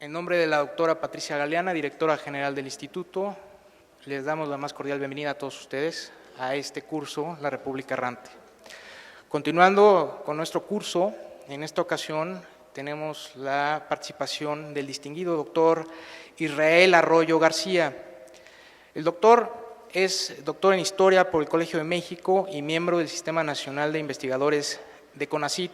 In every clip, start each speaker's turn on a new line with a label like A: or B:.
A: En nombre de la doctora Patricia Galeana, directora general del Instituto, les damos la más cordial bienvenida a todos ustedes a este curso, La República Errante. Continuando con nuestro curso, en esta ocasión tenemos la participación del distinguido doctor Israel Arroyo García. El doctor es doctor en Historia por el Colegio de México y miembro del Sistema Nacional de Investigadores de CONACYT.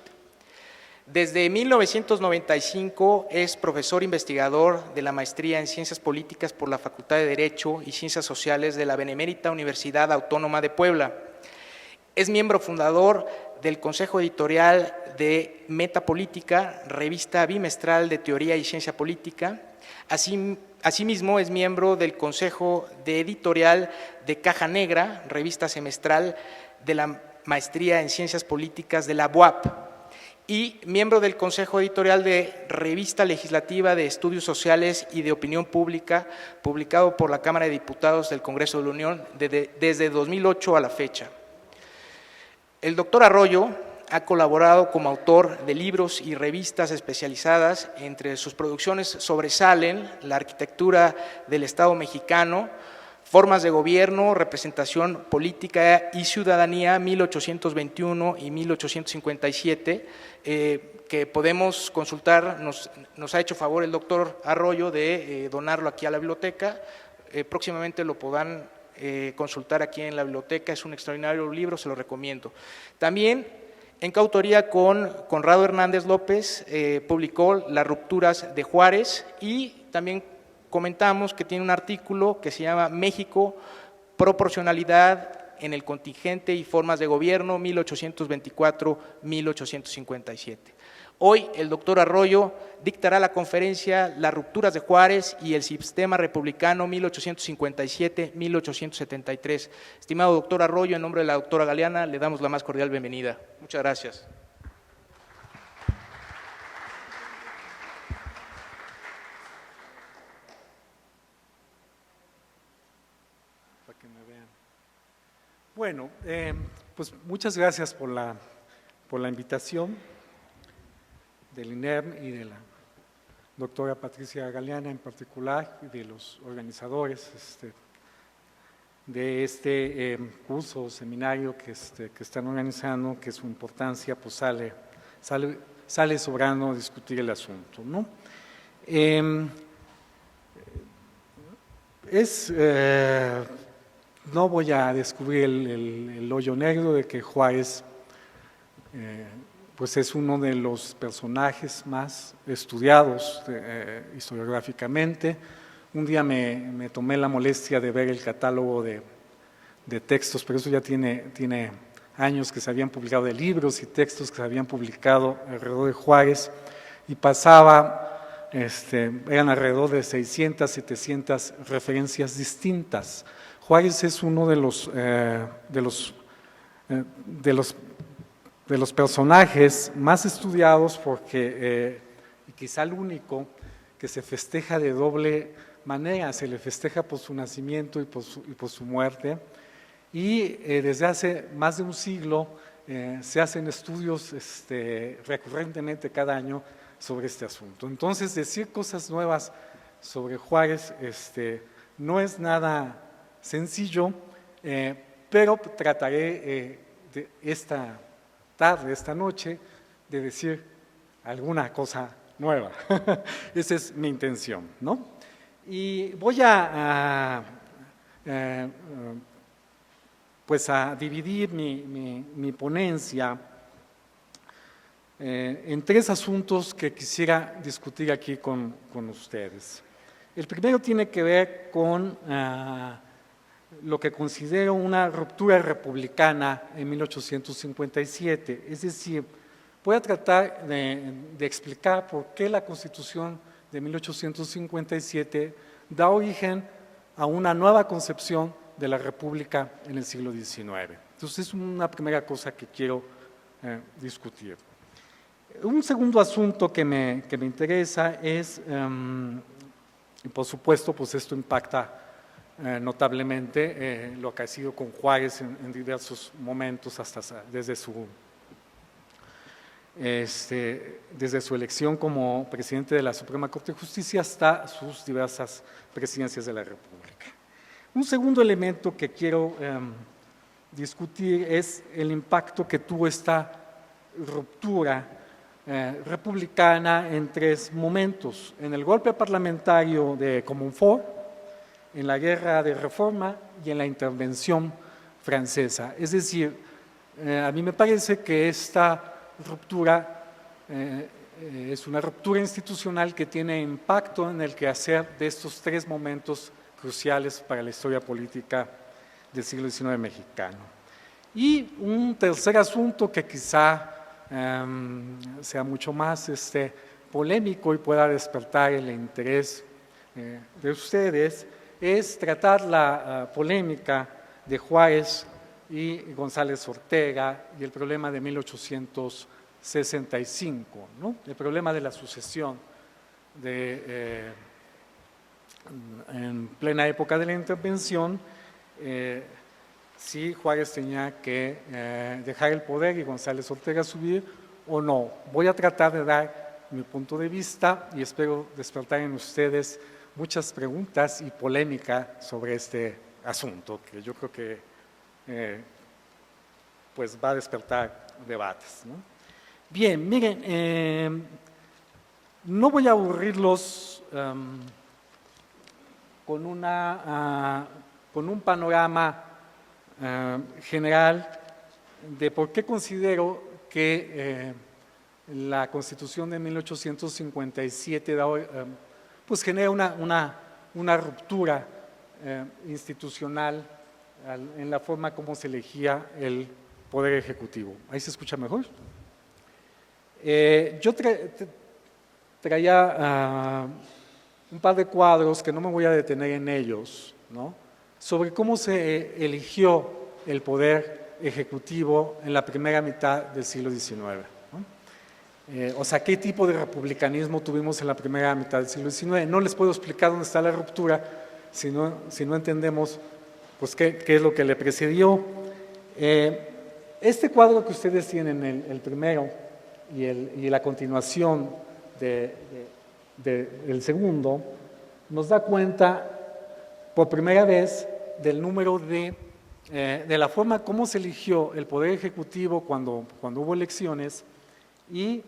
A: Desde 1995 es profesor investigador de la maestría en Ciencias Políticas por la Facultad de Derecho y Ciencias Sociales de la Benemérita Universidad Autónoma de Puebla. Es miembro fundador del Consejo Editorial de Metapolítica, revista bimestral de Teoría y Ciencia Política. Asimismo, es miembro del Consejo de Editorial de Caja Negra, revista semestral de la Maestría en Ciencias Políticas de la UAP. Y miembro del Consejo Editorial de Revista Legislativa de Estudios Sociales y de Opinión Pública, publicado por la Cámara de Diputados del Congreso de la Unión desde 2008 a la fecha. El doctor Arroyo ha colaborado como autor de libros y revistas especializadas. Entre sus producciones sobresalen La arquitectura del Estado mexicano, Formas de gobierno, representación política y ciudadanía, 1821 y 1857, que podemos consultar. Nos ha hecho favor el doctor Arroyo de donarlo aquí a la biblioteca. Próximamente lo podrán consultar aquí en la biblioteca. Es un extraordinario libro, se lo recomiendo. También, en coautoría con Conrado Hernández López, publicó Las rupturas de Juárez, y también comentamos que tiene un artículo que se llama México, proporcionalidad en el contingente y formas de gobierno, 1824-1857. Hoy el doctor Arroyo dictará la conferencia Las rupturas de Juárez y el sistema republicano, 1857-1873. Estimado doctor Arroyo, en nombre de la doctora Galeana, le damos la más cordial bienvenida. Muchas gracias.
B: Bueno, pues muchas gracias por la invitación del INERM y de la doctora Patricia Galeana en particular, y de los organizadores de este curso o seminario que están organizando, que su importancia pues sale sobrando discutir el asunto, ¿no? No voy a descubrir el hoyo negro de que Juárez pues es uno de los personajes más estudiados historiográficamente. Un día me tomé la molestia de ver el catálogo de textos, pero eso ya tiene años, que se habían publicado, de libros y textos que se habían publicado alrededor de Juárez, y pasaba, eran alrededor de 600, 700 referencias distintas. Juárez es uno de los personajes más estudiados porque quizá el único que se festeja de doble manera. Se le festeja por su nacimiento y por su muerte, y desde hace más de un siglo se hacen estudios recurrentemente cada año sobre este asunto. Entonces, decir cosas nuevas sobre Juárez no es nada sencillo, pero trataré esta noche, de decir alguna cosa nueva. Esa es mi intención, ¿no? Y voy a dividir mi ponencia en tres asuntos que quisiera discutir aquí con ustedes. El primero tiene que ver con lo que considero una ruptura republicana en 1857, es decir, voy a tratar de explicar por qué la Constitución de 1857 da origen a una nueva concepción de la República en el siglo XIX. Entonces, es una primera cosa que quiero discutir. Un segundo asunto que me interesa es, y por supuesto, pues esto impacta notablemente lo que ha sido con Juárez en diversos momentos, desde su desde su elección como presidente de la Suprema Corte de Justicia hasta sus diversas presidencias de la República. Un segundo elemento que quiero discutir es el impacto que tuvo esta ruptura republicana en tres momentos: en el golpe parlamentario de Comonfort, en la Guerra de Reforma y en la intervención francesa. Es decir, a mí me parece que esta ruptura es una ruptura institucional que tiene impacto en el quehacer de estos tres momentos cruciales para la historia política del siglo XIX mexicano. Y un tercer asunto que quizá sea mucho más polémico y pueda despertar el interés de ustedes es tratar la polémica de Juárez y González Ortega y el problema de 1865, ¿no? El problema de la sucesión en plena época de la intervención, si Juárez tenía que dejar el poder y González Ortega subir o no. Voy a tratar de dar mi punto de vista y espero despertar en ustedes muchas preguntas y polémica sobre este asunto, que yo creo que pues va a despertar debates, ¿no? Bien, miren, no voy a aburrirlos con un panorama general de por qué considero que la Constitución de 1857 pues genera una ruptura institucional en la forma como se elegía el Poder Ejecutivo. ¿Ahí se escucha mejor? Yo traía un par de cuadros que no me voy a detener en ellos, ¿no?, sobre cómo se eligió el Poder Ejecutivo en la primera mitad del siglo XIX, ¿no? O sea, qué tipo de republicanismo tuvimos en la primera mitad del siglo XIX. No les puedo explicar dónde está la ruptura si no entendemos pues, qué es lo que le precedió. Este cuadro que ustedes tienen, el primero y la continuación del segundo, nos da cuenta por primera vez del número de la forma como se eligió el Poder Ejecutivo cuando hubo elecciones y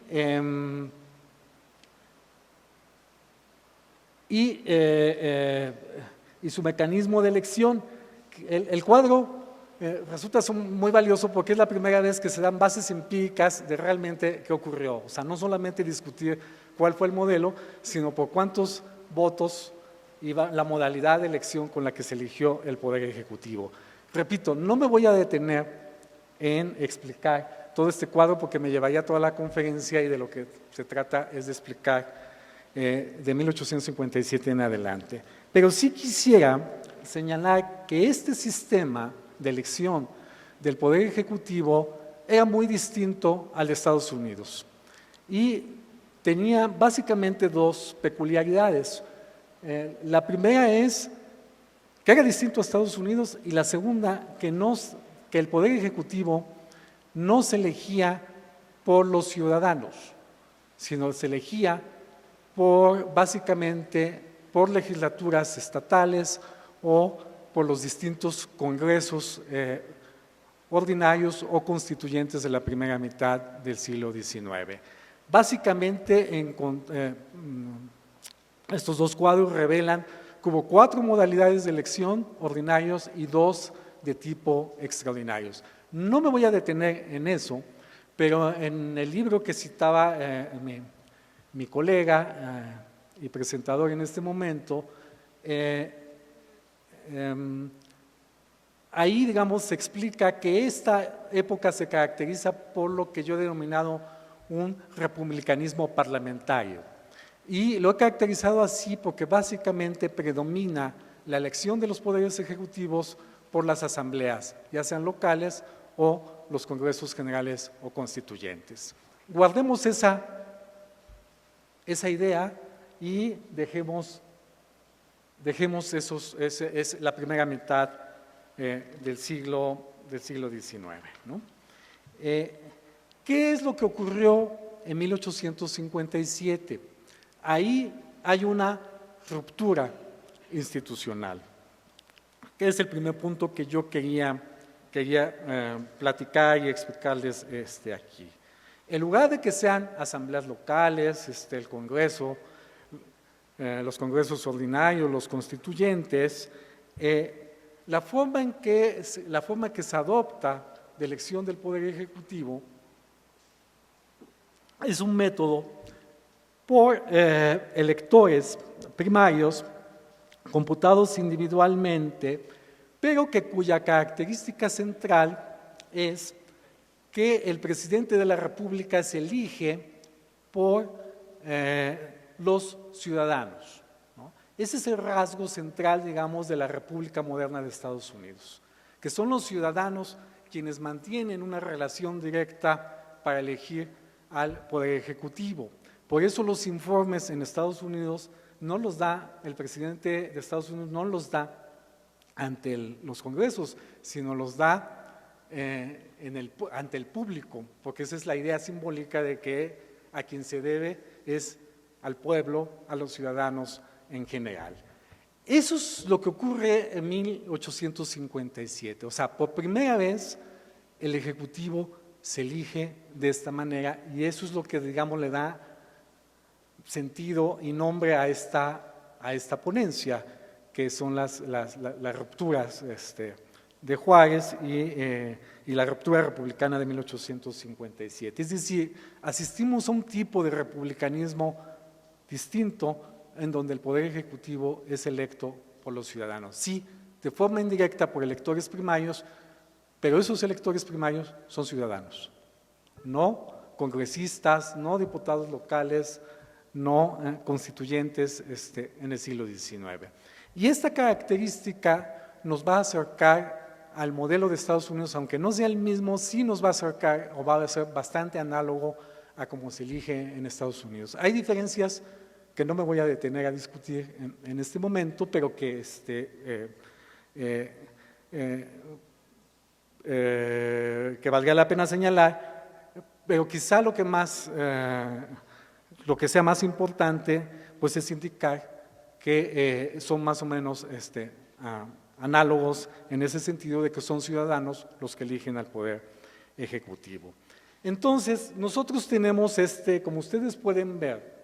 B: su mecanismo de elección. El cuadro resulta muy valioso porque es la primera vez que se dan bases empíricas de realmente qué ocurrió. O sea, no solamente discutir cuál fue el modelo, sino por cuántos votos iba la modalidad de elección con la que se eligió el Poder Ejecutivo. Repito, no me voy a detener en explicar todo este cuadro porque me llevaría toda la conferencia y de lo que se trata es de explicar de 1857 en adelante. Pero sí quisiera señalar que este sistema de elección del Poder Ejecutivo era muy distinto al de Estados Unidos y tenía básicamente dos peculiaridades. La primera es que era distinto a Estados Unidos y la segunda que el Poder Ejecutivo no se elegía por los ciudadanos, sino se elegía básicamente por legislaturas estatales o por los distintos congresos ordinarios o constituyentes de la primera mitad del siglo XIX. Básicamente, estos dos cuadros revelan que hubo 4 modalidades de elección, ordinarios, y 2 de tipo extraordinarios. No me voy a detener en eso, pero en el libro que citaba mi colega y presentador en este momento, ahí, digamos, se explica que esta época se caracteriza por lo que yo he denominado un republicanismo parlamentario. Y lo he caracterizado así porque básicamente predomina la elección de los poderes ejecutivos por las asambleas, ya sean locales o los congresos generales o constituyentes. Guardemos esa idea y dejemos la primera mitad del siglo XIX, ¿no? ¿Qué ¿Qué es lo que ocurrió en 1857? Ahí hay una ruptura institucional, que es el primer punto que yo quería platicar y explicarles aquí. En lugar de que sean asambleas locales, el Congreso, los congresos ordinarios, los constituyentes, la forma que se adopta de elección del Poder Ejecutivo es un método por electores primarios computados individualmente, pero cuya característica central es que el presidente de la República se elige por los ciudadanos, ¿no? Ese es el rasgo central, digamos, de la República moderna de Estados Unidos, que son los ciudadanos quienes mantienen una relación directa para elegir al Poder Ejecutivo. Por eso los informes en Estados Unidos no los da, el presidente de Estados Unidos no los da ante los congresos, sino los da ante el público, porque esa es la idea simbólica de que a quien se debe es al pueblo, a los ciudadanos en general. Eso es lo que ocurre en 1857, o sea, por primera vez el Ejecutivo se elige de esta manera y eso es lo que, digamos, le da sentido y nombre a esta ponencia, que son las rupturas de Juárez y la ruptura republicana de 1857. Es decir, asistimos a un tipo de republicanismo distinto en donde el Poder Ejecutivo es electo por los ciudadanos. Sí, de forma indirecta por electores primarios, pero esos electores primarios son ciudadanos, no congresistas, no diputados locales, no constituyentes en el siglo XIX. Y esta característica nos va a acercar al modelo de Estados Unidos, aunque no sea el mismo, sí nos va a acercar o va a ser bastante análogo a cómo se elige en Estados Unidos. Hay diferencias que no me voy a detener a discutir en este momento, pero que valga la pena señalar, pero quizá lo que sea más importante, pues es indicar que son más o menos análogos en ese sentido de que son ciudadanos los que eligen al Poder Ejecutivo. Entonces, nosotros tenemos como ustedes pueden ver,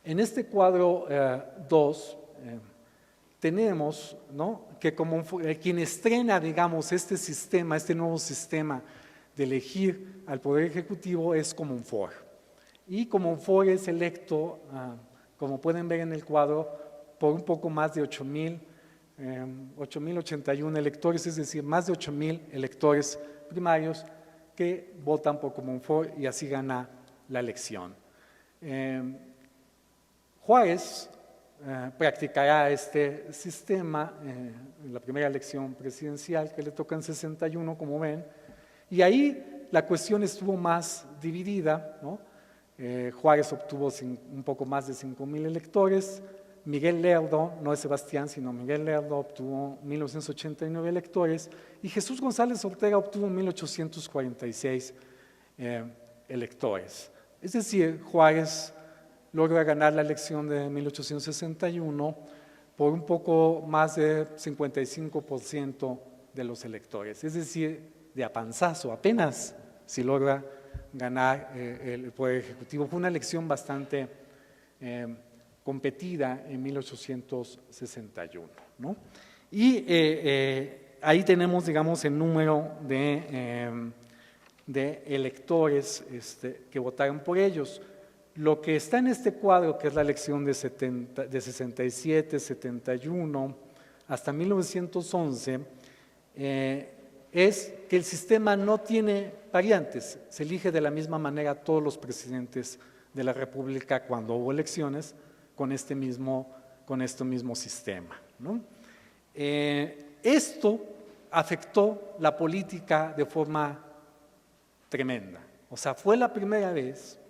B: en este cuadro 2, tenemos, ¿no?, que como quien estrena, digamos, este nuevo sistema de elegir al Poder Ejecutivo es Comonfort. Y Comonfort es electo, como pueden ver en el cuadro, por un poco más de 8.081 electores, es decir, más de 8.000 electores primarios que votan por Comonfort y así gana la elección. Juárez practicará este sistema en la primera elección presidencial que le toca en 61, como ven, y ahí la cuestión estuvo más dividida, ¿no? Juárez obtuvo un poco más de 5.000 electores, Miguel Lerdo, no es Sebastián, sino Miguel Lerdo, obtuvo 1.989 electores y Jesús González Ortega obtuvo 1.846 electores. Es decir, Juárez logra ganar la elección de 1861 por un poco más de 55% de los electores, es decir, de a panzazo, apenas si logra ganar el Poder Ejecutivo. Fue una elección bastante competida en 1861, ¿no? Y ahí tenemos, digamos, el número de electores que votaron por ellos. Lo que está en este cuadro, que es la elección de 67, 71, hasta 1911, es que el sistema no tiene variantes, se elige de la misma manera a todos los presidentes de la República cuando hubo elecciones con este mismo sistema, ¿no? Esto afectó la política de forma tremenda, o sea, fue la primera vez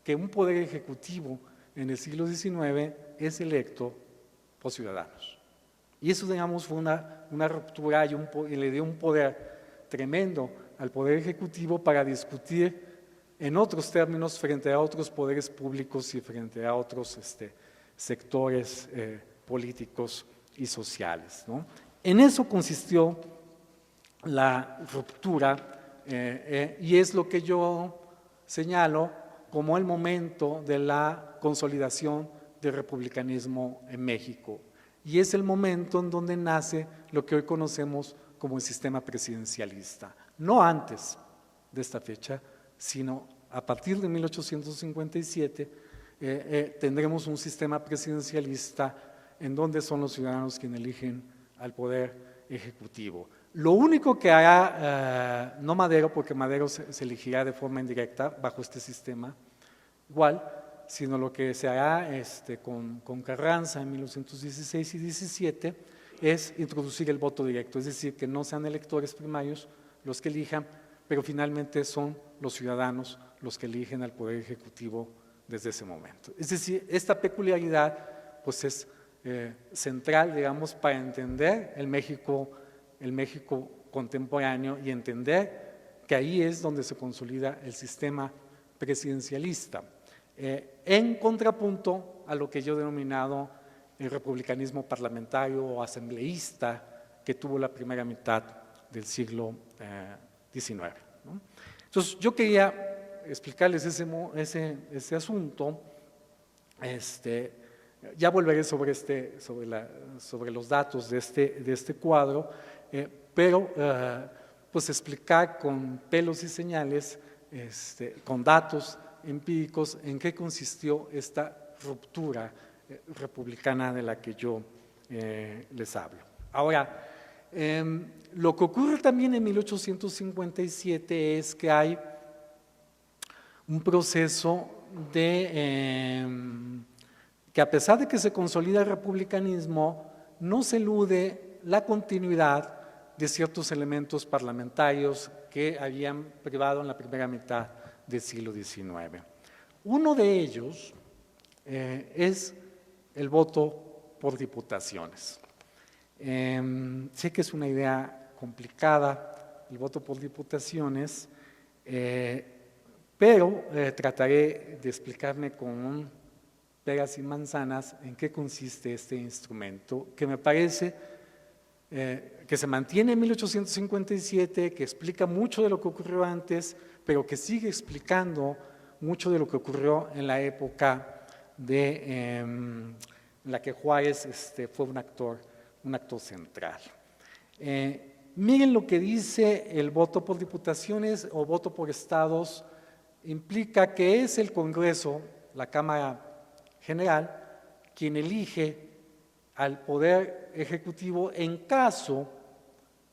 B: que un poder ejecutivo en el siglo XIX es electo por ciudadanos. Y eso, digamos, fue una ruptura y le dio un poder tremendo al Poder Ejecutivo para discutir en otros términos frente a otros poderes públicos y frente a otros sectores políticos y sociales, ¿no? En eso consistió la ruptura y es lo que yo señalo como el momento de la consolidación del republicanismo en México. Y es el momento en donde nace lo que hoy conocemos como el sistema presidencialista. No antes de esta fecha, sino a partir de 1857 tendremos un sistema presidencialista en donde son los ciudadanos quienes eligen al Poder Ejecutivo. Lo único que hará, no Madero, porque Madero se elegirá de forma indirecta bajo este sistema, igual, sino lo que se hará con Carranza en 1916 y 17 es introducir el voto directo, es decir, que no sean electores primarios los que elijan, pero finalmente son los ciudadanos los que eligen al Poder Ejecutivo desde ese momento. Es decir, esta peculiaridad pues es central, digamos, para entender el México contemporáneo y entender que ahí es donde se consolida el sistema presidencialista, en contrapunto a lo que yo he denominado el republicanismo parlamentario o asambleísta que tuvo la primera mitad del siglo XIX, ¿no? Entonces, yo quería explicarles ese asunto. Ya volveré sobre los datos de este cuadro, pero pues explicar con pelos y señales, con datos empíricos, en qué consistió esta ruptura republicana de la que yo les hablo. Ahora, lo que ocurre también en 1857 es que hay un proceso que a pesar de que se consolida el republicanismo, no se elude la continuidad de ciertos elementos parlamentarios que habían privado en la primera mitad del siglo XIX. Uno de ellos es el voto por diputaciones. Sé que es una idea complicada el voto por diputaciones, pero trataré de explicarme con peras y manzanas en qué consiste este instrumento, que me parece que se mantiene en 1857, que explica mucho de lo que ocurrió antes, pero que sigue explicando mucho de lo que ocurrió en la época en la que Juárez fue un actor central. Miren lo que dice el voto por diputaciones o voto por estados. Implica que es el Congreso, la Cámara General, quien elige al Poder Ejecutivo en caso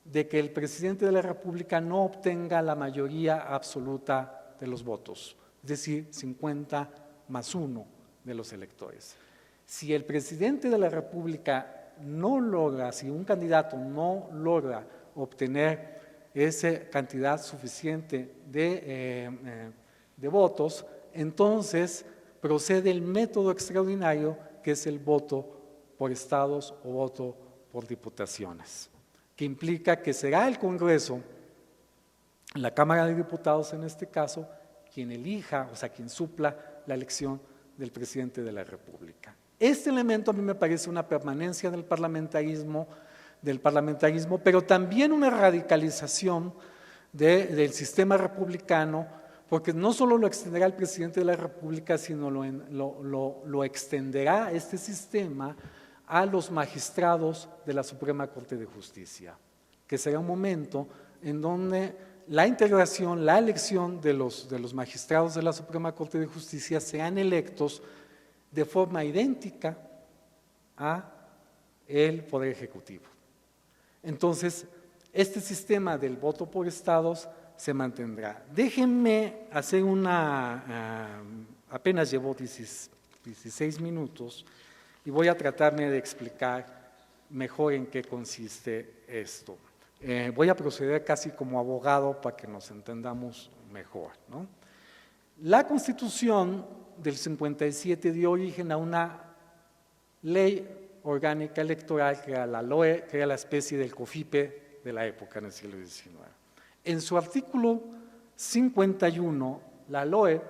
B: de que el presidente de la República no obtenga la mayoría absoluta de los votos, es decir, 50+1 de los electores. Si el presidente de la República no logra, si un candidato no logra obtener esa cantidad suficiente de votos, entonces procede el método extraordinario, que es el voto por estados o voto por diputaciones, que implica que será el Congreso, la Cámara de Diputados en este caso, quien elija, o sea, quien supla la elección del presidente de la República. Este elemento a mí me parece una permanencia del parlamentarismo, pero también una radicalización del sistema republicano, porque no solo lo extenderá el presidente de la República, sino lo extenderá este sistema a los magistrados de la Suprema Corte de Justicia, que será un momento en donde la integración, la elección de los magistrados de la Suprema Corte de Justicia sean electos de forma idéntica a el Poder Ejecutivo. Entonces, este sistema del voto por estados se mantendrá. Déjenme hacer apenas llevo 16 minutos y voy a tratarme de explicar mejor en qué consiste esto. Voy a proceder casi como abogado para que nos entendamos mejor, ¿no? La Constitución del 57 dio origen a una ley orgánica electoral que era la LOE, que era la especie del COFIPE de la época en el siglo XIX. En su artículo 51, la LOE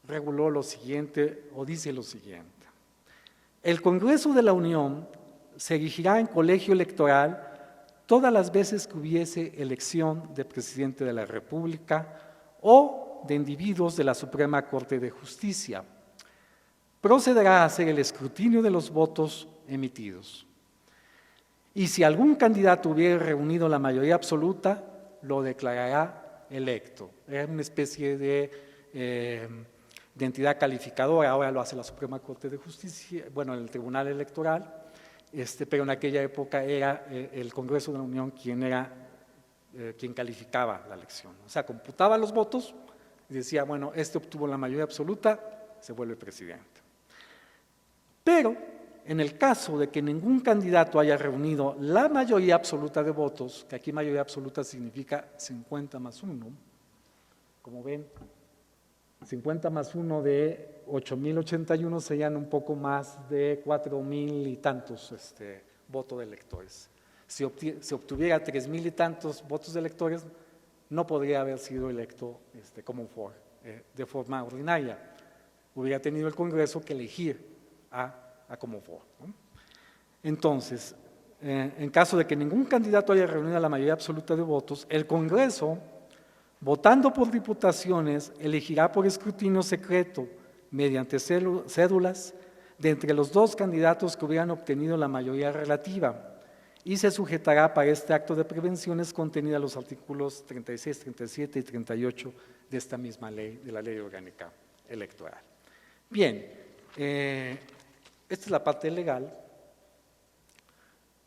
B: reguló lo siguiente, o dice lo siguiente: el Congreso de la Unión se erigirá en colegio electoral todas las veces que hubiese elección de presidente de la República o de individuos de la Suprema Corte de Justicia. Procederá a hacer el escrutinio de los votos emitidos. Y si algún candidato hubiera reunido la mayoría absoluta, lo declarará electo. Era una especie de entidad calificadora, ahora lo hace la Suprema Corte de Justicia, bueno, el Tribunal Electoral, pero en aquella época era el Congreso de la Unión quien calificaba la elección. O sea, computaba los votos y decía, bueno, este obtuvo la mayoría absoluta, se vuelve presidente. Pero en el caso de que ningún candidato haya reunido la mayoría absoluta de votos, que aquí mayoría absoluta significa 50 más 1, como ven, 50 más 1 de 8.081 serían un poco más de 4.000 y tantos votos de electores. Si obtuviera 3.000 y tantos votos de electores, no podría haber sido electo de forma ordinaria. Hubiera tenido el Congreso que elegir a Comonfort, ¿no? Entonces, en caso de que ningún candidato haya reunido la mayoría absoluta de votos, el Congreso, votando por diputaciones, elegirá por escrutinio secreto, mediante cédulas, de entre los dos candidatos que hubieran obtenido la mayoría relativa, y se sujetará para este acto de prevenciones contenida en los artículos 36, 37 y 38 de esta misma ley, de la Ley Orgánica Electoral. Bien, esta es la parte legal,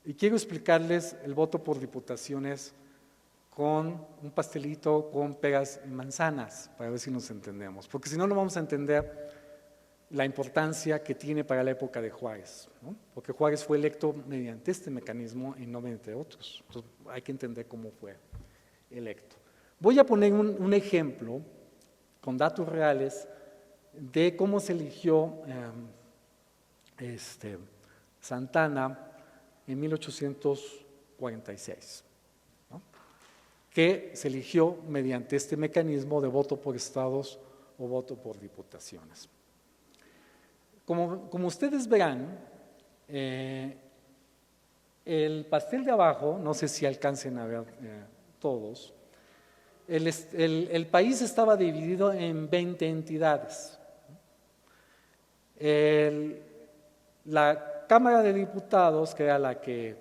B: y quiero explicarles el voto por diputaciones con un pastelito con peras y manzanas, para ver si nos entendemos, porque si no, no vamos a entender la importancia que tiene para la época de Juárez, ¿no? Porque Juárez fue electo mediante este mecanismo y no mediante otros. Entonces, hay que entender cómo fue electo. Voy a poner un ejemplo con datos reales de cómo se eligió Santana en 1846, ¿no? Que se eligió mediante este mecanismo de voto por estados o voto por diputaciones. Como ustedes verán, el pastel de abajo, no sé si alcancen a ver todos, el país estaba dividido en 20 entidades. La Cámara de Diputados, que era la que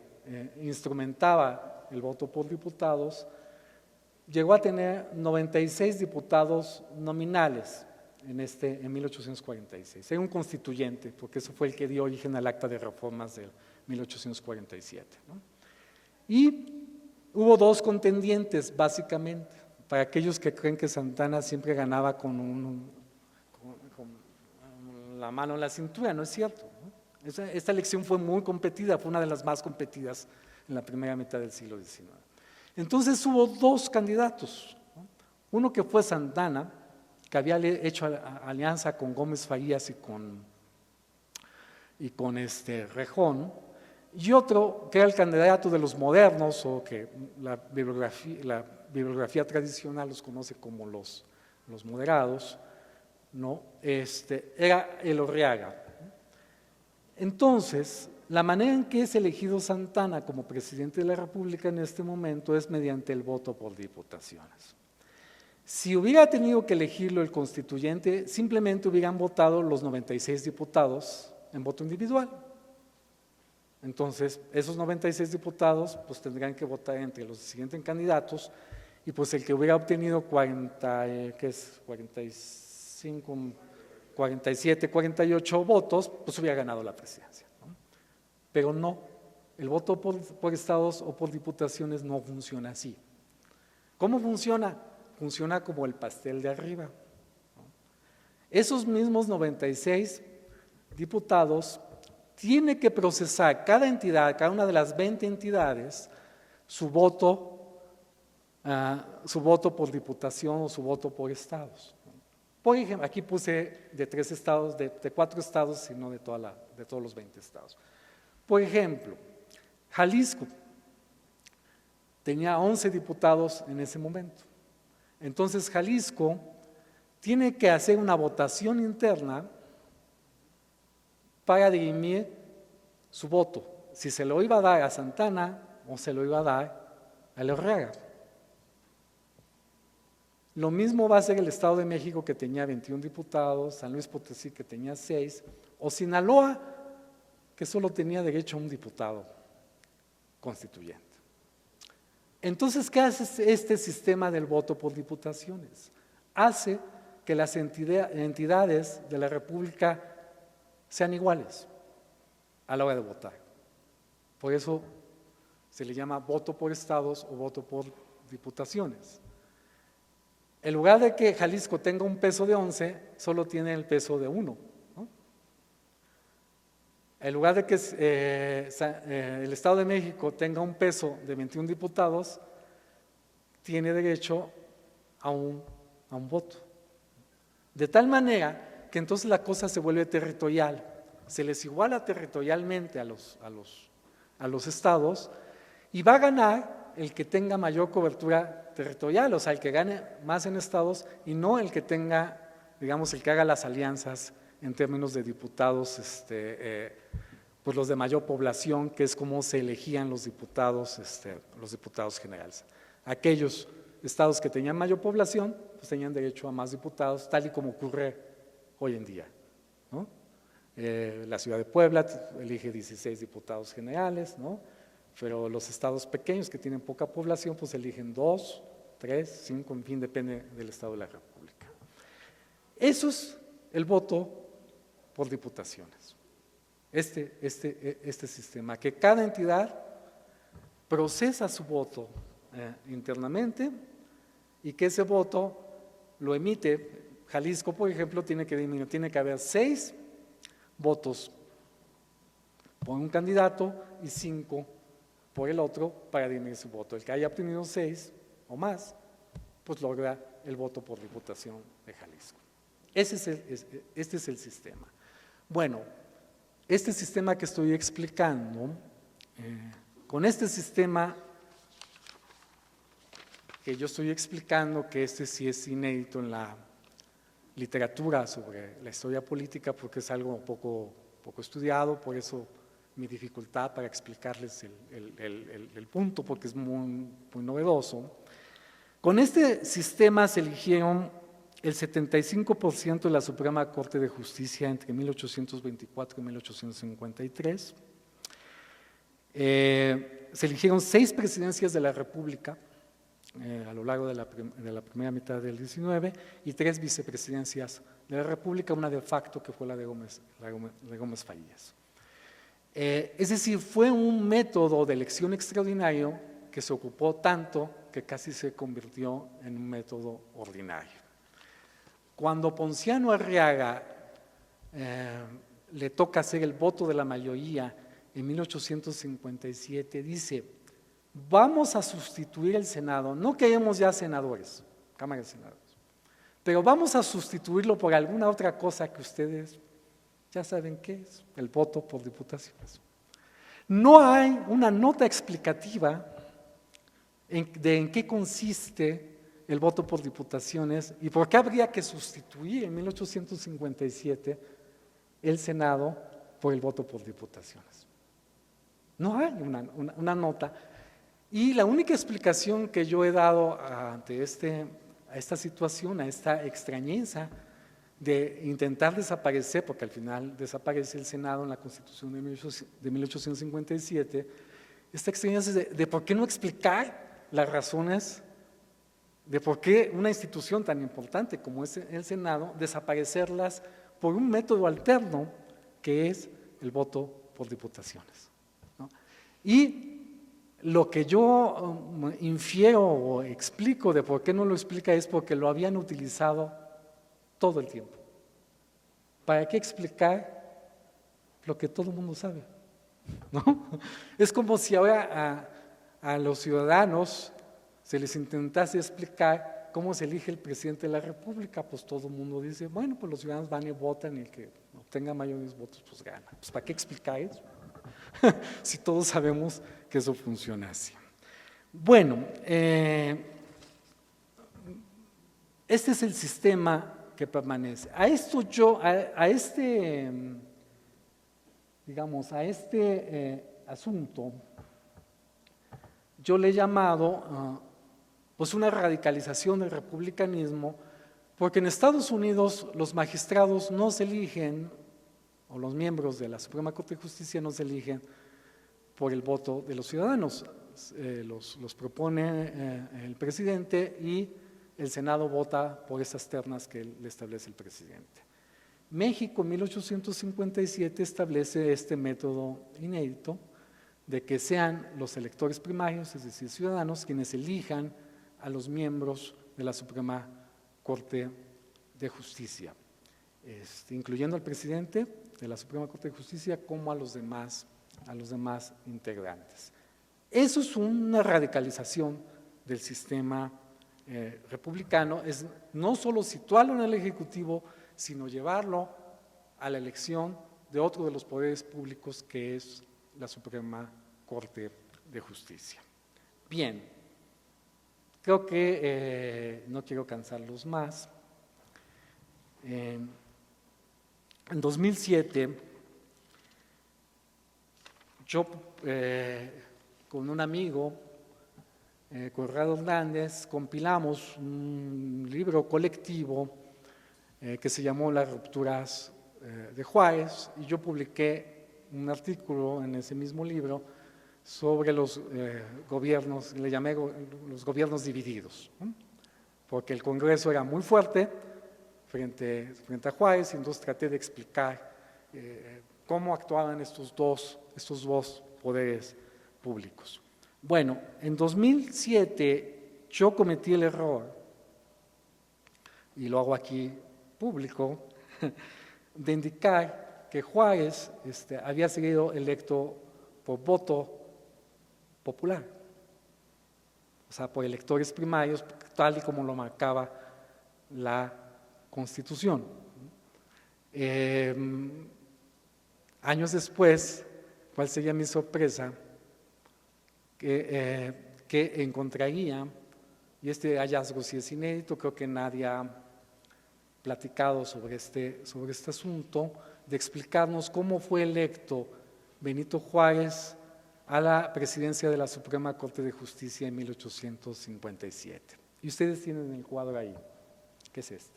B: instrumentaba el voto por diputados, llegó a tener 96 diputados nominales en 1846. Era un constituyente, porque eso fue el que dio origen al Acta de Reformas de 1847, ¿no? Y hubo dos contendientes, básicamente, para aquellos que creen que Santana siempre ganaba con la mano en la cintura, no es cierto, ¿no? Esta elección fue muy competida, fue una de las más competidas en la primera mitad del siglo XIX. Entonces hubo dos candidatos, ¿no? Uno que fue Santana, que había hecho alianza con Gómez Farías y con Rejón, y otro que era el candidato de los modernos, o que la bibliografía tradicional los conoce como los moderados, ¿no? Era Elorriaga. Entonces, la manera en que es elegido Santana como presidente de la República en este momento es mediante el voto por diputaciones. Si hubiera tenido que elegirlo el constituyente, simplemente hubieran votado los 96 diputados en voto individual. Entonces, esos 96 diputados pues tendrían que votar entre los siguientes candidatos, y pues el que hubiera obtenido 47, 48 votos, pues hubiera ganado la presidencia, ¿no? Pero no, el voto por estados o por diputaciones no funciona así. ¿Cómo funciona? Funciona como el pastel de arriba, ¿no? Esos mismos 96 diputados tiene que procesar cada entidad, cada una de las 20 entidades, su voto por diputación o su voto por estados. Por ejemplo, aquí puse de 3 estados, de 4 estados, sino de todos los 20 estados. Por ejemplo, Jalisco tenía 11 diputados en ese momento. Entonces Jalisco tiene que hacer una votación interna para dirimir su voto, si se lo iba a dar a Santana o se lo iba a dar a Elorriaga. Lo mismo va a ser el Estado de México, que tenía 21 diputados, San Luis Potosí, que tenía 6, o Sinaloa, que solo tenía derecho a un diputado constituyente. Entonces, ¿qué hace este sistema del voto por diputaciones? Hace que las entidades de la República sean iguales a la hora de votar. Por eso se le llama voto por estados o voto por diputaciones. En lugar de que Jalisco tenga un peso de 11, solo tiene el peso de 1. ¿no? En lugar de que el Estado de México tenga un peso de 21 diputados, tiene derecho a un voto. De tal manera que entonces la cosa se vuelve territorial, se les iguala territorialmente a los estados y va a ganar el que tenga mayor cobertura territorial, o sea, el que gane más en estados y no el que tenga, digamos, el que haga las alianzas en términos de diputados, pues los de mayor población, que es como se elegían los diputados generales. Aquellos estados que tenían mayor población, pues tenían derecho a más diputados, tal y como ocurre hoy en día, ¿no? La ciudad de Puebla elige 16 diputados generales, ¿no? Pero los estados pequeños que tienen poca población, pues eligen 2, 3, 5, en fin, depende del estado de la República. Eso es el voto por diputaciones. Este sistema, que cada entidad procesa su voto internamente y que ese voto lo emite. Jalisco, por ejemplo, tiene que haber 6 votos por un candidato y 5 por el otro para dirimir su voto. El que haya obtenido 6 o más, pues logra el voto por diputación de Jalisco. Este es el sistema. Bueno, este sistema que estoy explicando, con este sistema que yo estoy explicando, que sí es inédito en la literatura sobre la historia política, porque es algo poco estudiado, por eso mi dificultad para explicarles el punto, porque es muy novedoso. Con este sistema se eligieron el 75% de la Suprema Corte de Justicia entre 1824 y 1853. Se eligieron 6 presidencias de la República a lo largo de la primera mitad del 19 y 3 vicepresidencias de la República, una de facto que fue la de Gómez Farías. Es decir, fue un método de elección extraordinario que se ocupó tanto que casi se convirtió en un método ordinario. Cuando Ponciano Arriaga le toca hacer el voto de la mayoría en 1857, dice: vamos a sustituir el Senado, no queremos ya senadores, Cámara de Senadores, pero vamos a sustituirlo por alguna otra cosa que ustedes ya saben qué es, el voto por diputaciones. No hay una nota explicativa de en qué consiste el voto por diputaciones y por qué habría que sustituir en 1857 el Senado por el voto por diputaciones. No hay una nota. Y la única explicación que yo he dado ante esta situación, a esta extrañeza de intentar desaparecer, porque al final desaparece el Senado en la Constitución de 1857, esta extrañeza de por qué no explicar las razones de por qué una institución tan importante como es el Senado, desaparecerlas por un método alterno que es el voto por diputaciones, ¿no? Y lo que yo infiero o explico de por qué no lo explica es porque lo habían utilizado todo el tiempo. ¿Para qué explicar lo que todo el mundo sabe? ¿No? Es como si ahora a los ciudadanos se les intentase explicar cómo se elige el presidente de la República. Pues todo el mundo dice, bueno, pues los ciudadanos van y votan y el que obtenga mayores votos pues gana. Pues ¿para qué explicar eso? Si todos sabemos que eso funciona así. Bueno, este es el sistema que permanece. A esto digamos, a este asunto, yo le he llamado pues una radicalización del republicanismo, porque en Estados Unidos los magistrados no se eligen, o los miembros de la Suprema Corte de Justicia no se eligen por el voto de los ciudadanos, los propone el presidente y el Senado vota por esas ternas que le establece el presidente. México en 1857 establece este método inédito de que sean los electores primarios, es decir, ciudadanos, quienes elijan a los miembros de la Suprema Corte de Justicia, incluyendo al presidente de la Suprema Corte de Justicia como a los demás integrantes. Eso es una radicalización del sistema republicano, es no solo situarlo en el Ejecutivo, sino llevarlo a la elección de otro de los poderes públicos, que es la Suprema Corte de Justicia. Bien, creo que no quiero cansarlos más. En 2007, yo con un amigo, Conrado Hernández, compilamos un libro colectivo que se llamó Las rupturas de Juárez, y yo publiqué un artículo en ese mismo libro sobre los gobiernos, le llamé los gobiernos divididos, ¿no? Porque el Congreso era muy fuerte frente a Juárez, y entonces traté de explicar cómo actuaban estos dos poderes públicos. Bueno, en 2007 yo cometí el error, y lo hago aquí público, de indicar que Juárez había sido electo por voto popular, o sea, por electores primarios, tal y como lo marcaba la Constitución. Años después, ¿cuál sería mi sorpresa? Que encontraría, y este hallazgo sí es inédito, creo que nadie ha platicado sobre este asunto, de explicarnos cómo fue electo Benito Juárez a la presidencia de la Suprema Corte de Justicia en 1857. Y ustedes tienen el cuadro ahí. ¿Qué es este?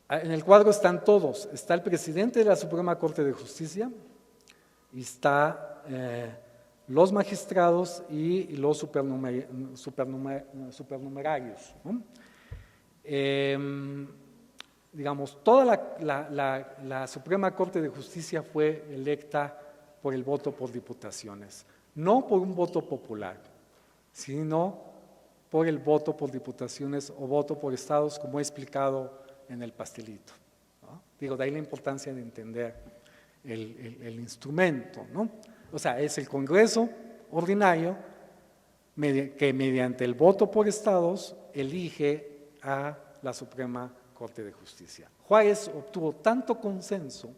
B: En el cuadro están todos. Está el presidente de la Suprema Corte de Justicia, y está los magistrados y los supernumerarios, ¿no? Digamos, toda la Suprema Corte de Justicia fue electa por el voto por diputaciones, no por un voto popular, sino por el voto por diputaciones o voto por estados, como he explicado en el pastelito, ¿no? Digo, de ahí la importancia de entender el instrumento, ¿no? O sea, es el Congreso ordinario que mediante el voto por estados elige a la Suprema Corte de Justicia. Juárez obtuvo tanto consenso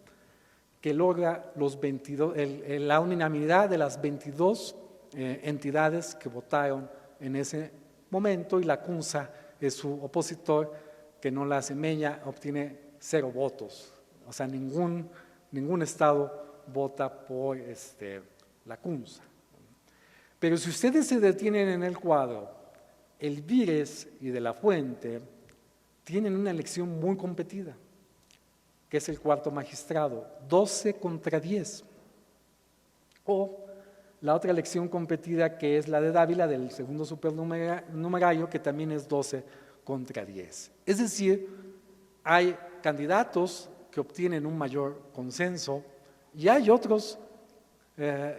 B: que logra la unanimidad de las 22 entidades que votaron en ese momento, y la CUNSA es su opositor, que no la asemeña, obtiene 0 votos. O sea, ningún estado vota por la CUNSA. Pero si ustedes se detienen en el cuadro, el Vírez y de la Fuente tienen una elección muy competida, que es el cuarto magistrado, 12 contra 10. O la otra elección competida, que es la de Dávila, del segundo supernumerario, que también es 12 contra 10. Es decir, hay candidatos que obtienen un mayor consenso, y hay otros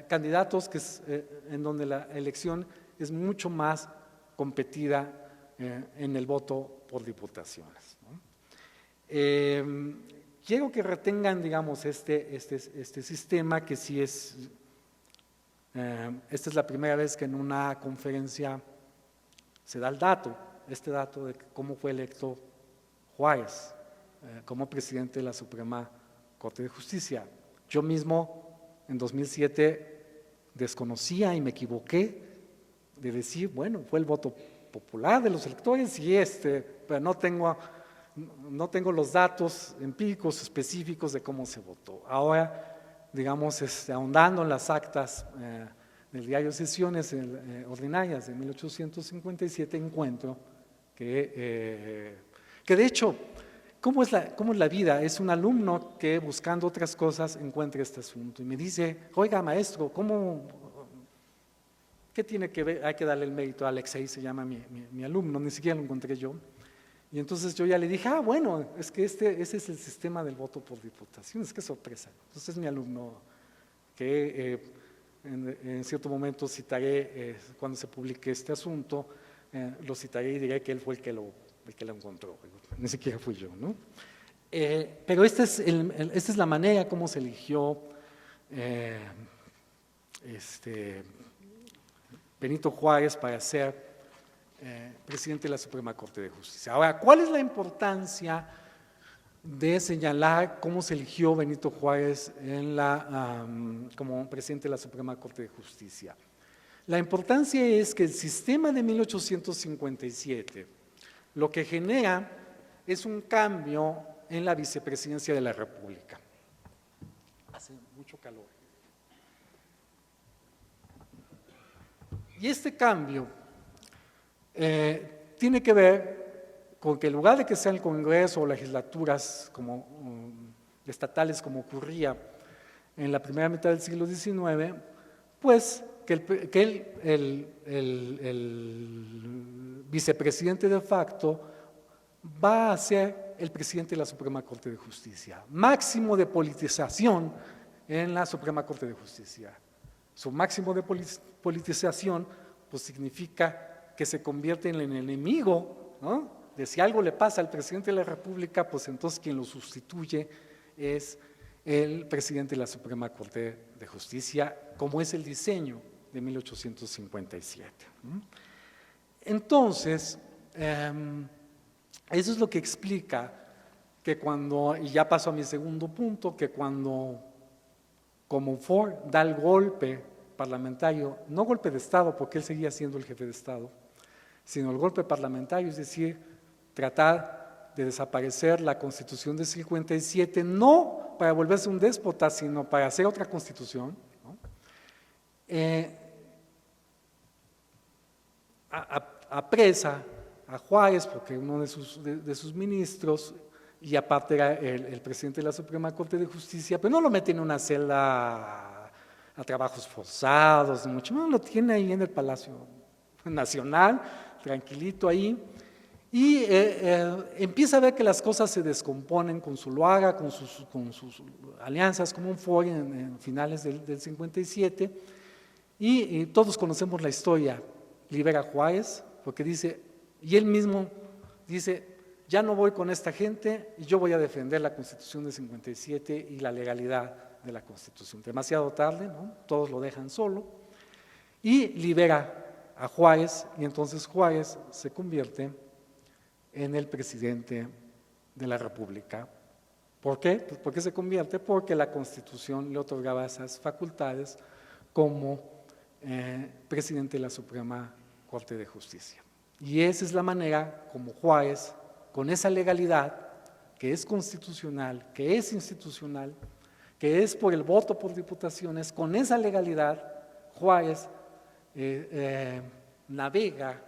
B: candidatos en donde la elección es mucho más competida en el voto por diputaciones, ¿no? Quiero que retengan, digamos, este sistema, que sí es, esta es la primera vez que en una conferencia se da este dato de cómo fue electo Juárez como presidente de la Suprema Corte de Justicia. Yo mismo, en 2007, desconocía y me equivoqué de decir, bueno, fue el voto popular de los electores y pero no tengo los datos empíricos específicos de cómo se votó. Ahora, digamos, ahondando en las actas del diario de sesiones ordinarias de 1857, encuentro que de hecho, ¿cómo es la vida? Es un alumno que buscando otras cosas encuentra este asunto y me dice, oiga maestro, ¿qué tiene que ver? Hay que darle el mérito a Alexei, se llama mi alumno, ni siquiera lo encontré yo. Y entonces yo ya le dije, bueno, es que ese es el sistema del voto por diputaciones, qué sorpresa. Entonces es mi alumno que en cierto momento citaré, cuando se publique este asunto, lo citaré y diré que él fue el que lo encontró, ni siquiera fui yo, ¿no? Pero esta es la manera como se eligió Benito Juárez para ser presidente de la Suprema Corte de Justicia. Ahora, ¿cuál es la importancia de señalar cómo se eligió Benito Juárez como presidente de la Suprema Corte de Justicia? La importancia es que el sistema de 1857 lo que genera es un cambio en la vicepresidencia de la República. Hace mucho calor. Y este cambio tiene que ver con que en lugar de que sea el Congreso o legislaturas estatales como ocurría en la primera mitad del siglo XIX, pues que el vicepresidente de facto va a ser el presidente de la Suprema Corte de Justicia. Máximo de politización en la Suprema Corte de Justicia. Su máximo de politización pues significa que se convierte en el enemigo, ¿no? De si algo le pasa al presidente de la República, pues entonces quien lo sustituye es el presidente de la Suprema Corte de Justicia, como es el diseño de 1857. Entonces, eso es lo que explica que y ya paso a mi segundo punto, que cuando Ford da el golpe parlamentario, no golpe de Estado, porque él seguía siendo el jefe de Estado, sino el golpe parlamentario, es decir, tratar de desaparecer la Constitución de 57, no para volverse un déspota, sino para hacer otra Constitución, ¿no? Apresa a Juárez, porque uno de sus ministros, y aparte era el presidente de la Suprema Corte de Justicia, pero no lo mete en una celda a trabajos forzados, ni mucho menos, lo tiene ahí en el Palacio Nacional, tranquilito ahí, y empieza a ver que las cosas se descomponen con Zuluaga, con sus alianzas como un Ford en finales del 57, y todos conocemos la historia. Libera a Juárez, porque dice, y él mismo dice, ya no voy con esta gente y yo voy a defender la Constitución de 57 y la legalidad de la Constitución. Demasiado tarde, ¿no? Todos lo dejan solo, y libera a Juárez, y entonces Juárez se convierte en el presidente de la República. ¿Por qué? Pues ¿por qué se convierte? Porque la Constitución le otorgaba esas facultades como presidente de la Suprema Corte de Justicia. Y esa es la manera como Juárez, con esa legalidad que es constitucional, que es institucional, que es por el voto por diputaciones, con esa legalidad Juárez navega,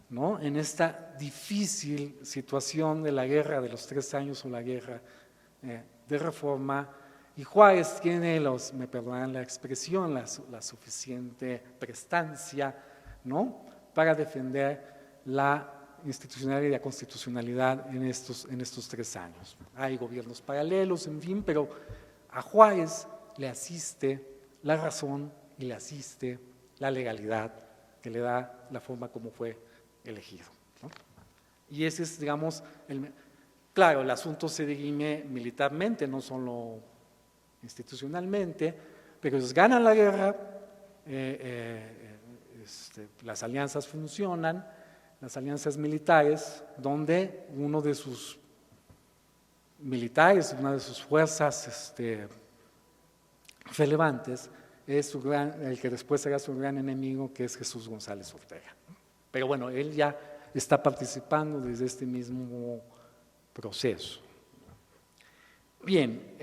B: ¿no?, en esta difícil situación de la guerra de los 3 años o la guerra de reforma, y Juárez tiene, me perdonan la expresión, la suficiente prestancia, ¿no?, para defender la institucionalidad y la constitucionalidad en estos 3 años. Hay gobiernos paralelos, en fin, pero a Juárez le asiste la razón y le asiste la legalidad que le da la forma como fue elegido, ¿no? Y ese es, digamos, claro, el asunto se dirime militarmente, no solo institucionalmente, pero ellos ganan la guerra, las alianzas funcionan, las alianzas militares, donde uno de sus militares, una de sus fuerzas relevantes, es el que después será su gran enemigo, que es Jesús González Ortega. Pero bueno, él ya está participando desde este mismo proceso. Bien,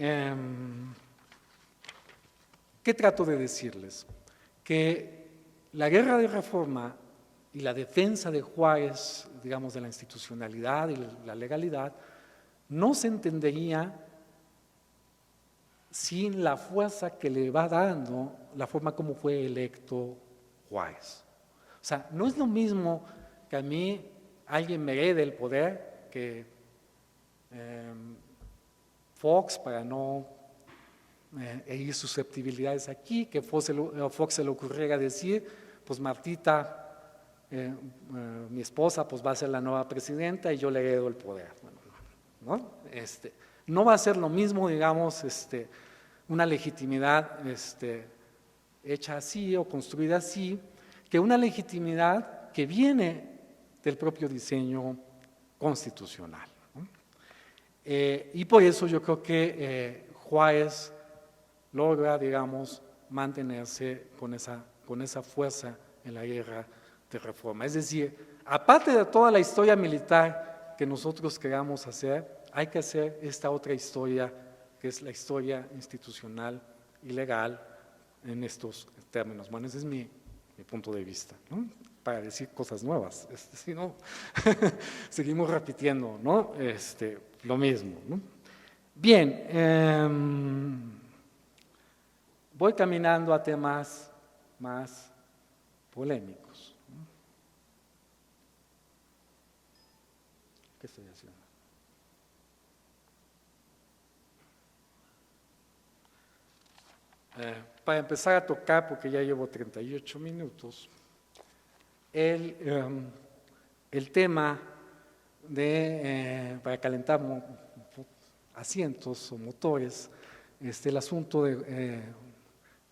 B: ¿qué trato de decirles? Que la guerra de reforma y la defensa de Juárez, digamos, de la institucionalidad y la legalidad, no se entendería sin la fuerza que le va dando la forma como fue electo Juárez. O sea, no es lo mismo que a mí alguien me herede el poder, que Fox, para no herir susceptibilidades aquí, que Fox se le ocurriera decir, pues Martita, mi esposa, pues va a ser la nueva presidenta y yo le heredo el poder. Bueno, ¿no? No va a ser lo mismo, digamos, una legitimidad hecha así o construida así, que una legitimidad que viene del propio diseño constitucional, ¿no? Y por eso yo creo que Juárez logra, digamos, mantenerse con esa fuerza en la guerra de reforma. Es decir, aparte de toda la historia militar que nosotros queramos hacer, hay que hacer esta otra historia, que es la historia institucional y legal en estos términos. Bueno, ese es mi punto de vista, ¿no? Para decir cosas nuevas, si no, seguimos repitiendo, ¿no? Lo mismo, ¿no? Bien, voy caminando a temas más polémicos, ¿no? ¿Qué estoy haciendo? Para empezar a tocar, porque ya llevo 38 minutos, el tema para calentar asientos o motores, el asunto de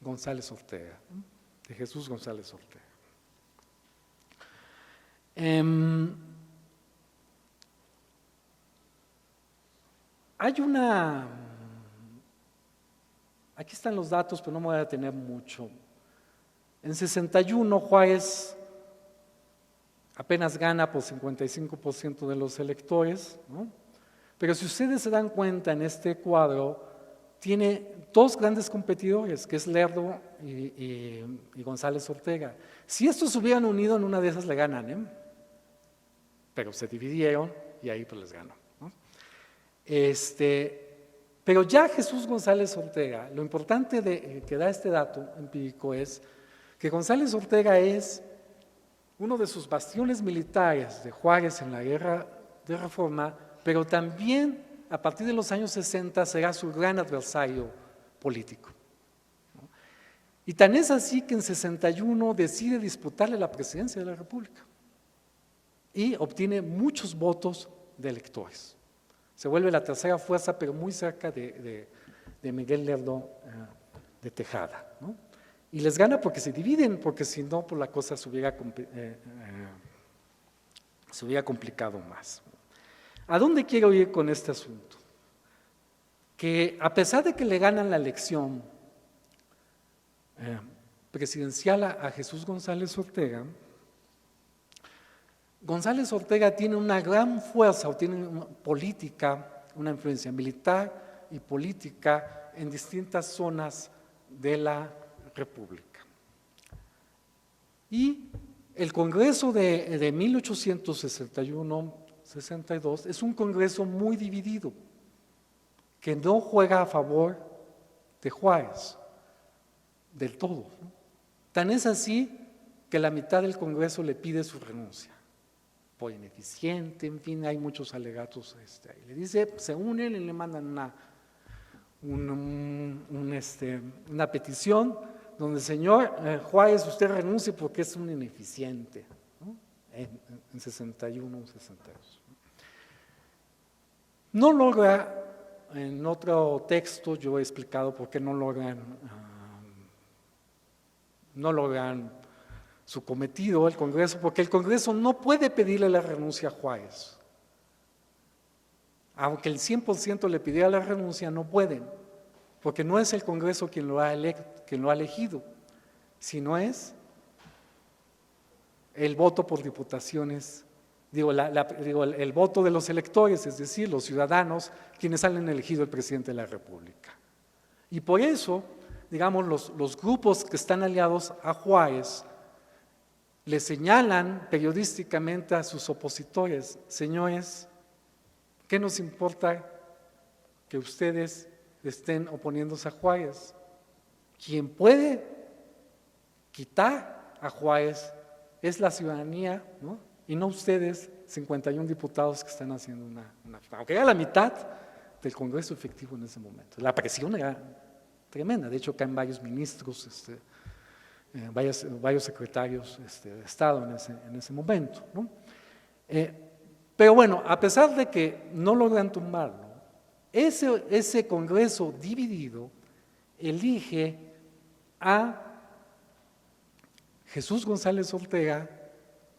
B: González Ortega, de Jesús González Ortega. Aquí están los datos, pero no me voy a detener mucho. En 61 Juárez apenas gana por 55% de los electores, ¿no? Pero si ustedes se dan cuenta en este cuadro, tiene dos grandes competidores, que es Lerdo y González Ortega. Si estos se hubieran unido, en una de esas le ganan, ¿eh? Pero se dividieron y ahí pues les ganó, ¿no? Pero ya Jesús González Ortega, lo importante que da este dato empírico es que González Ortega es uno de sus bastiones militares de Juárez en la guerra de reforma, pero también a partir de los años 60 será su gran adversario político, ¿no? Y tan es así que en 61 decide disputarle la presidencia de la República y obtiene muchos votos de electores. Se vuelve la tercera fuerza, pero muy cerca de Miguel Lerdo de Tejada, ¿no? Y les gana porque se dividen, porque si no, pues la cosa se hubiera complicado más. ¿A dónde quiero ir con este asunto? Que a pesar de que le ganan la elección presidencial a Jesús González Ortega, González Ortega tiene una gran fuerza, o tiene una política, una influencia militar y política en distintas zonas de la República. Y el Congreso de 1861-62 es un Congreso muy dividido, que no juega a favor de Juárez del todo, ¿no? Tan es así que la mitad del Congreso le pide su renuncia por ineficiente, en fin, hay muchos alegatos. Le dice, se unen y le mandan una petición donde, señor Juárez, usted renuncie porque es un ineficiente, ¿no? En 61, 62. No logra, en otro texto yo he explicado por qué no logran su cometido el Congreso, porque el Congreso no puede pedirle la renuncia a Juárez. Aunque el 100% le pidiera la renuncia, no pueden, porque no es el Congreso quien lo ha elegido, sino es el voto por diputaciones, el voto de los electores, es decir, los ciudadanos, quienes han elegido el presidente de la República. Y por eso, digamos, los grupos que están aliados a Juárez le señalan periodísticamente a sus opositores: señores, ¿qué nos importa que ustedes estén oponiéndose a Juárez? Quien puede quitar a Juárez es la ciudadanía, ¿no? Y no ustedes, 51 diputados que están haciendo aunque era la mitad del Congreso efectivo en ese momento. La presión era tremenda, de hecho caen varios ministros, varios secretarios de Estado en ese momento, ¿no? Pero bueno, a pesar de que no logran tumbarlo, ese Congreso dividido elige a Jesús González Ortega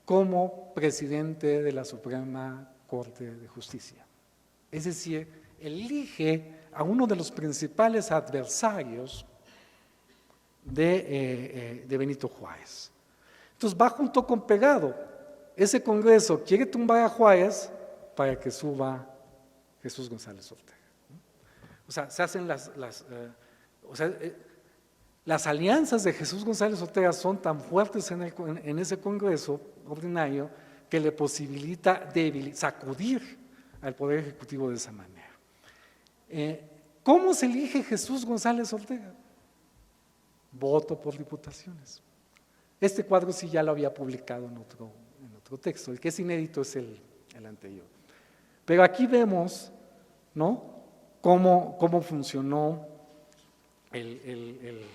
B: como presidente de la Suprema Corte de Justicia. Es decir, elige a uno de los principales adversarios de Benito Juárez. Entonces va junto con pegado. Ese Congreso quiere tumbar a Juárez para que suba Jesús González Ortega. O sea, se hacen las alianzas de Jesús González Ortega son tan fuertes en ese Congreso ordinario que le posibilita sacudir al Poder Ejecutivo de esa manera. ¿Cómo se elige Jesús González Ortega? Voto por diputaciones. Este cuadro sí ya lo había publicado en otro texto, el que es inédito es el anterior. Pero aquí vemos, ¿no?, cómo funcionó el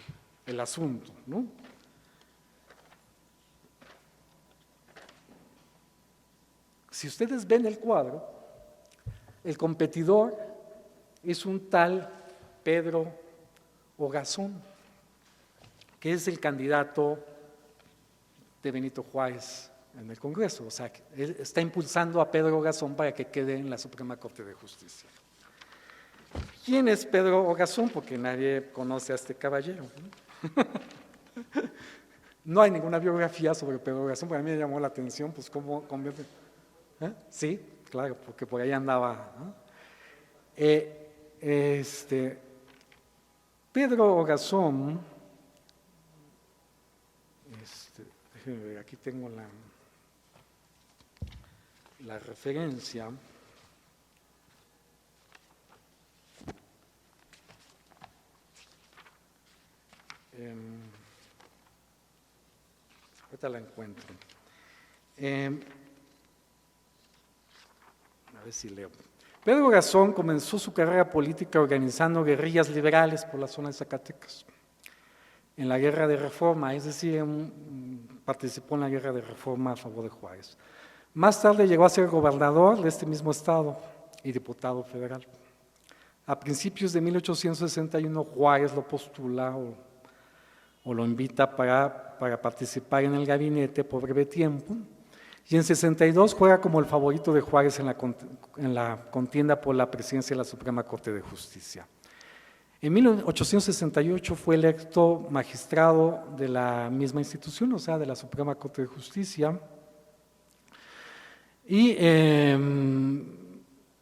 B: asunto, ¿no? Si ustedes ven el cuadro, el competidor es un tal Pedro Ogazón, que es el candidato de Benito Juárez en el Congreso. O sea, él está impulsando a Pedro Ogazón para que quede en la Suprema Corte de Justicia. ¿Quién es Pedro Ogazón? Porque nadie conoce a este caballero, ¿no? No hay ninguna biografía sobre Pedro Ogazón, pero a mí me llamó la atención, pues cómo convierte. Sí, claro, porque por ahí andaba, ¿no? Pedro Ogazón, déjenme ver, aquí tengo la referencia. Ahorita la encuentro. A ver si leo. Pedro Ogazón comenzó su carrera política organizando guerrillas liberales por la zona de Zacatecas, en la Guerra de Reforma, es decir, participó en la Guerra de Reforma a favor de Juárez. Más tarde llegó a ser gobernador de este mismo estado y diputado federal. A principios de 1861 Juárez lo postula o lo invita para participar en el gabinete por breve tiempo, y en 62 juega como el favorito de Juárez en la contienda por la presidencia de la Suprema Corte de Justicia. En 1868 fue electo magistrado de la misma institución, o sea, de la Suprema Corte de Justicia, y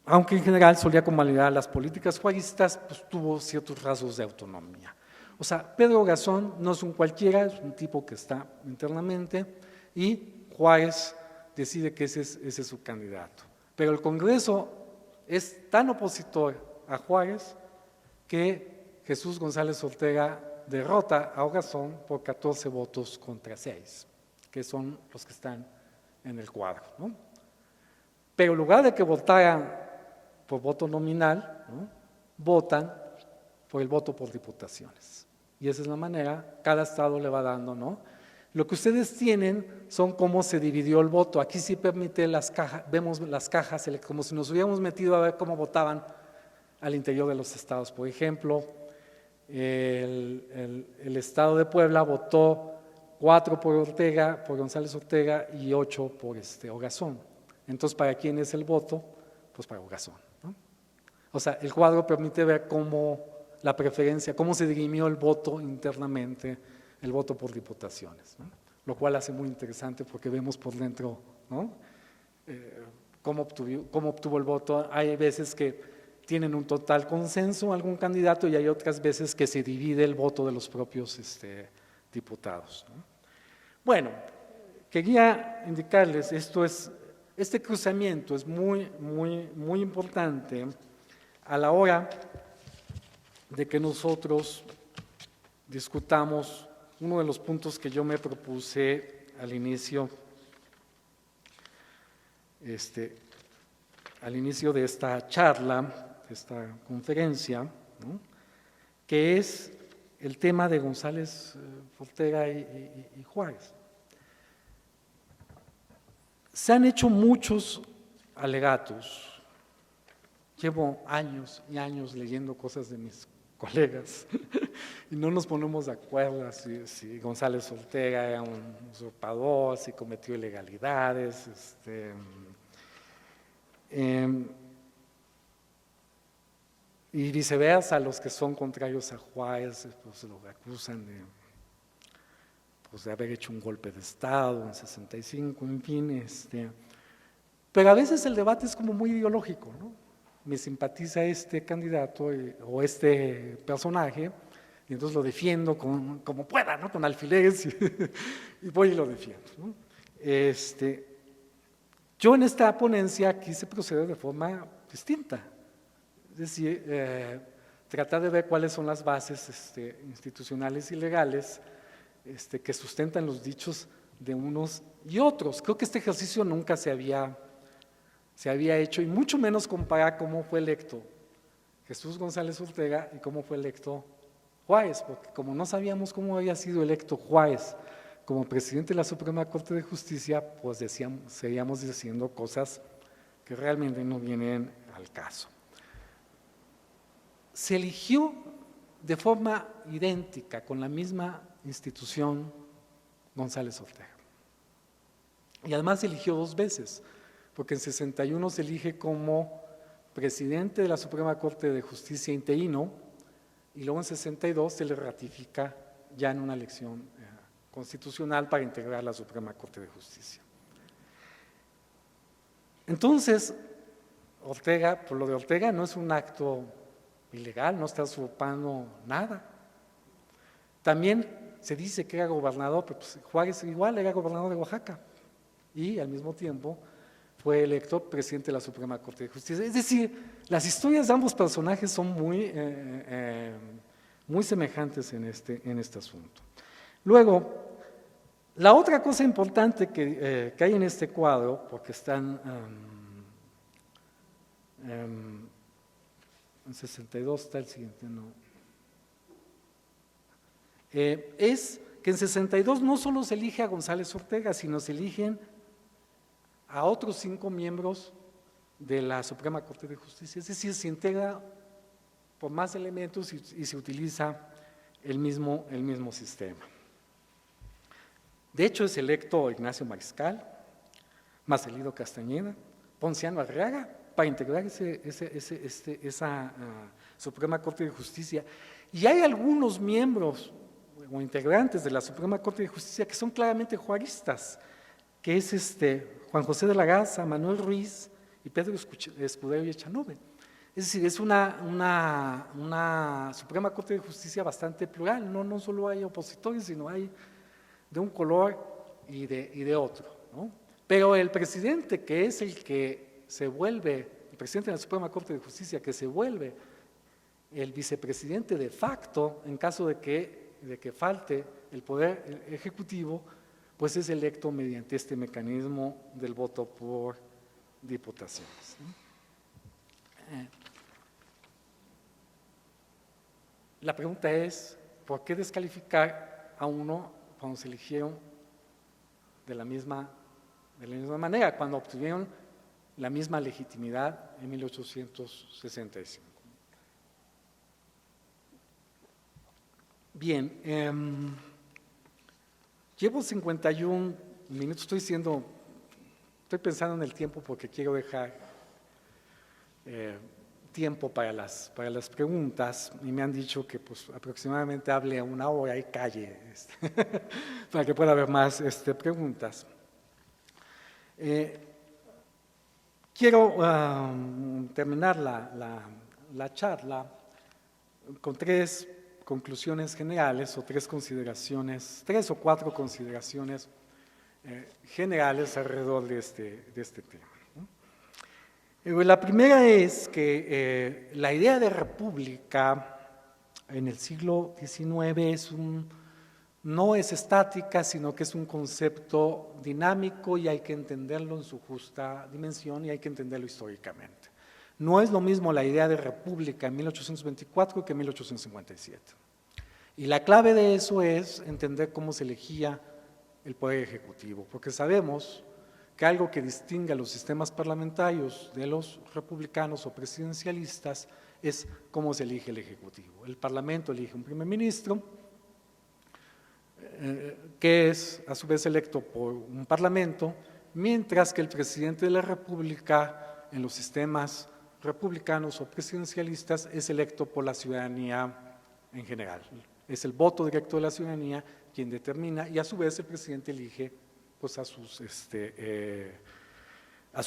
B: aunque en general solía convalidar las políticas juaristas, pues tuvo ciertos rasgos de autonomía. O sea, Pedro Ogazón no es un cualquiera, es un tipo que está internamente, y Juárez decide que ese es su candidato. Pero el Congreso es tan opositor a Juárez que Jesús González Ortega derrota a Ogazón por 14 votos contra 6, que son los que están en el cuadro, ¿no? Pero en lugar de que votaran por voto nominal, ¿no?, votan por el voto por diputaciones. Y esa es la manera, cada estado le va dando, ¿no? Lo que ustedes tienen son cómo se dividió el voto. Aquí sí permite las cajas, vemos las cajas, como si nos hubiéramos metido a ver cómo votaban al interior de los estados. Por ejemplo, el estado de Puebla votó 4 por Ortega, por González Ortega, y 8 por Ogazón. Entonces, ¿para quién es el voto? Pues para Ogazón, ¿no? O sea, el cuadro permite ver cómo la preferencia, cómo se dirimió el voto internamente, el voto por diputaciones, ¿no? Lo cual hace muy interesante porque vemos por dentro, ¿no? Cómo obtuvo el voto. Hay veces que tienen un total consenso algún candidato y hay otras veces que se divide el voto de los propios diputados, ¿no? Bueno, quería indicarles, este cruzamiento es muy importante a la hora de que nosotros discutamos uno de los puntos que yo me propuse al inicio de esta charla, de esta conferencia, ¿no? Que es el tema de González, Ortega y Juárez. Se han hecho muchos alegatos. Llevo años y años leyendo cosas de mis colegas y no nos ponemos de acuerdo si González Ortega era un usurpador, si cometió ilegalidades, y viceversa, los que son contrarios a Juárez pues lo acusan de haber hecho un golpe de Estado en 65, en fin. Pero a veces el debate es como muy ideológico, ¿no? Me simpatiza este candidato o este personaje, y entonces lo defiendo como pueda, ¿no? Con alfileres, y voy y lo defiendo, ¿no? Yo en esta ponencia quise proceder de forma distinta, es decir, tratar de ver cuáles son las bases institucionales y legales que sustentan los dichos de unos y otros. Creo que este ejercicio nunca se había hecho, y mucho menos comparar cómo fue electo Jesús González Ortega y cómo fue electo Juárez, porque como no sabíamos cómo había sido electo Juárez como presidente de la Suprema Corte de Justicia, pues seguíamos diciendo cosas que realmente no vienen al caso. Se eligió de forma idéntica, con la misma institución, González Ortega. Y además se eligió 2 veces, porque en 61 se elige como presidente de la Suprema Corte de Justicia interino, y luego en 62 se le ratifica ya en una elección constitucional para integrar la Suprema Corte de Justicia. Entonces, por lo de Ortega no es un acto ilegal, no está usurpando nada. También se dice que era gobernador, pero pues Juárez igual era gobernador de Oaxaca y al mismo tiempo fue electo presidente de la Suprema Corte de Justicia. Es decir, las historias de ambos personajes son muy semejantes en este asunto. Luego, la otra cosa importante que hay en este cuadro, porque están en 62 está el siguiente, ¿no? Es que en 62 no solo se elige a González Ortega, sino se eligen a otros 5 miembros de la Suprema Corte de Justicia. Es decir, se integra por más elementos y se utiliza el mismo sistema. De hecho, es electo Ignacio Mariscal, Marcelino Castañeda, Ponciano Arriaga, para integrar esa Suprema Corte de Justicia. Y hay algunos miembros o integrantes de la Suprema Corte de Justicia que son claramente juaristas, que es Juan José de la Garza, Manuel Ruiz y Pedro Escudero y Echanove. Es decir, es una Suprema Corte de Justicia bastante plural, no solo hay opositores, sino hay de un color y de otro, ¿no? Pero el presidente, que es el que se vuelve, el presidente de la Suprema Corte de Justicia, que se vuelve el vicepresidente de facto en caso de que falte el poder ejecutivo, pues es electo mediante este mecanismo del voto por diputaciones, ¿no? La pregunta es, ¿por qué descalificar a uno cuando se eligieron de la misma manera, cuando obtuvieron la misma legitimidad en 1865? Bien, llevo 51 minutos, estoy pensando en el tiempo porque quiero dejar tiempo para las preguntas y me han dicho que pues, aproximadamente hable 1 hora y calle para que pueda haber más preguntas. Quiero terminar la charla con 3 conclusiones generales o 3 o 4 consideraciones generales alrededor de este tema. La primera es que la idea de república en el siglo XIX no es estática, sino que es un concepto dinámico y hay que entenderlo en su justa dimensión y hay que entenderlo históricamente. No es lo mismo la idea de república en 1824 que en 1857. Y la clave de eso es entender cómo se elegía el poder ejecutivo, porque sabemos que algo que distingue a los sistemas parlamentarios de los republicanos o presidencialistas es cómo se elige el ejecutivo. El parlamento elige un primer ministro, que es a su vez electo por un parlamento, mientras que el presidente de la república en los sistemas republicanos o presidencialistas es electo por la ciudadanía en general. Es el voto directo de la ciudadanía quien determina y a su vez el presidente elige pues, a sus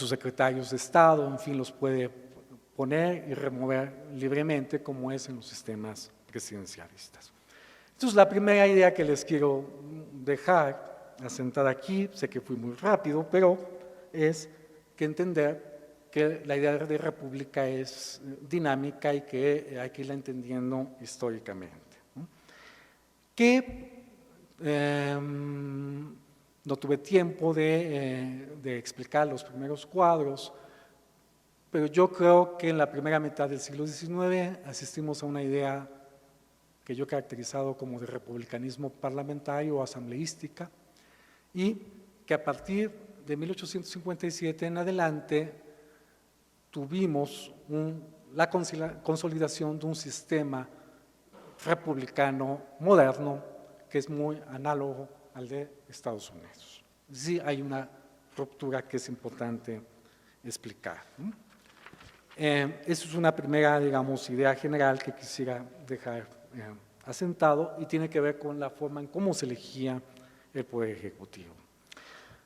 B: secretarios de Estado, en fin, los puede poner y remover libremente como es en los sistemas presidencialistas. Entonces, la primera idea que les quiero dejar asentada aquí, sé que fui muy rápido, pero es que entender que la idea de república es dinámica y que hay que irla entendiendo históricamente. Que no tuve tiempo de explicar los primeros cuadros, pero yo creo que en la primera mitad del siglo XIX asistimos a una idea que yo he caracterizado como de republicanismo parlamentario o asambleística, y que a partir de 1857 en adelante tuvimos la consolidación de un sistema republicano moderno que es muy análogo al de Estados Unidos. Sí hay una ruptura que es importante explicar. Esa es una primera, digamos, idea general que quisiera dejar asentado y tiene que ver con la forma en cómo se elegía el poder ejecutivo.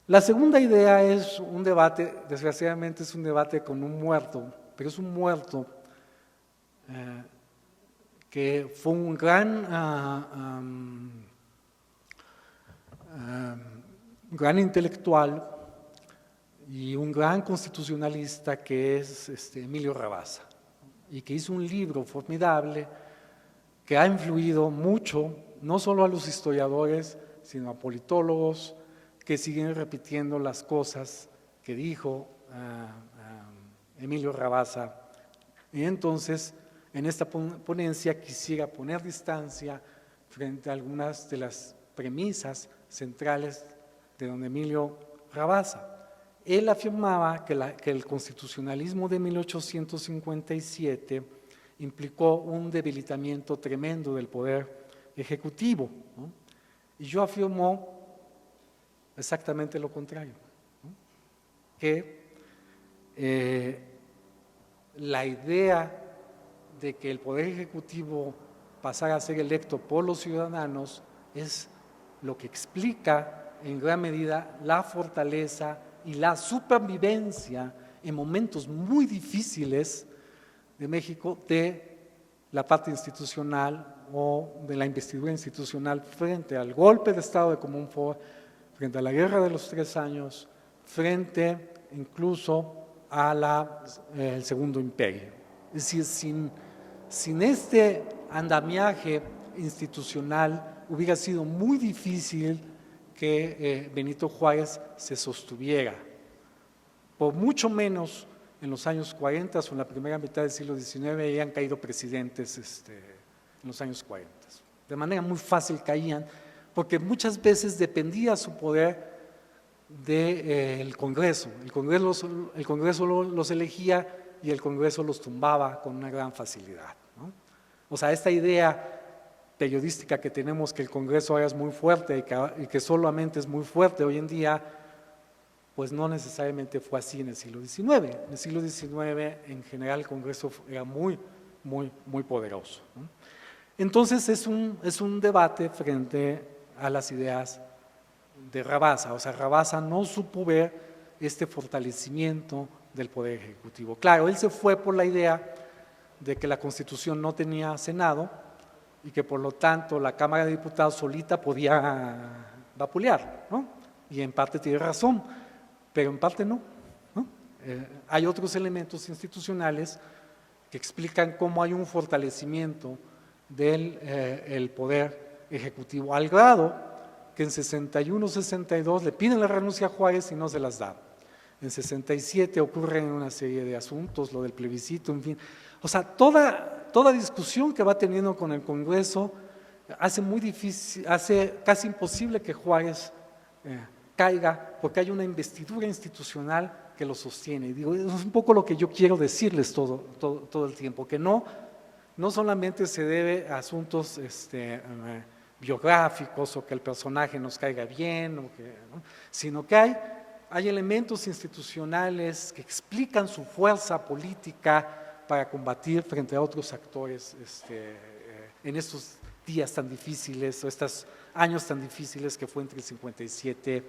B: La segunda idea es un debate, desgraciadamente es un debate con un muerto, pero es un muerto que fue un gran intelectual y un gran constitucionalista que es Emilio Rabasa, y que hizo un libro formidable que ha influido mucho, no solo a los historiadores, sino a politólogos que siguen repitiendo las cosas que dijo Emilio Rabasa. Y entonces, en esta ponencia quisiera poner distancia frente a algunas de las premisas centrales de don Emilio Rabasa. Él afirmaba que el constitucionalismo de 1857 implicó un debilitamiento tremendo del poder ejecutivo, ¿no? Y yo afirmo exactamente lo contrario, ¿no? Que la idea de que el poder ejecutivo pasara a ser electo por los ciudadanos es lo que explica en gran medida la fortaleza y la supervivencia en momentos muy difíciles de México de la parte institucional o de la investidura institucional frente al golpe de Estado de Comonfort, frente a la Guerra de los 3 años, frente incluso al Segundo Imperio. Es decir, sin este andamiaje institucional hubiera sido muy difícil que Benito Juárez se sostuviera. Por mucho menos en los años 40 o en la primera mitad del siglo XIX habían caído presidentes en los años 40. De manera muy fácil caían, porque muchas veces dependía su poder del Congreso. El Congreso los elegía y el Congreso los tumbaba con una gran facilidad, ¿no? O sea, esta idea periodística que tenemos que el Congreso ahora es muy fuerte y que solamente es muy fuerte hoy en día, pues no necesariamente fue así en el siglo XIX. En el siglo XIX, en general, el Congreso era muy poderoso, ¿no? Entonces es un debate frente a las ideas de Rabassa. O sea, Rabassa no supo ver este fortalecimiento del Poder Ejecutivo. Claro, él se fue por la idea de que la Constitución no tenía Senado y que por lo tanto la Cámara de Diputados solita podía vapulear, ¿no? Y en parte tiene razón, pero en parte no, ¿no? Hay otros elementos institucionales que explican cómo hay un fortalecimiento del el Poder Ejecutivo, al grado que en 61, 62 le piden la renuncia a Juárez y no se las da. En 67 ocurren una serie de asuntos, lo del plebiscito, en fin. O sea, toda discusión que va teniendo con el Congreso hace muy difícil, hace casi imposible que Juárez caiga, porque hay una investidura institucional que lo sostiene. Y digo, eso es un poco lo que yo quiero decirles todo el tiempo, que no solamente se debe a asuntos biográficos o que el personaje nos caiga bien, ¿no? Sino que hay elementos institucionales que explican su fuerza política para combatir frente a otros actores en estos días tan difíciles o estos años tan difíciles que fue entre el 57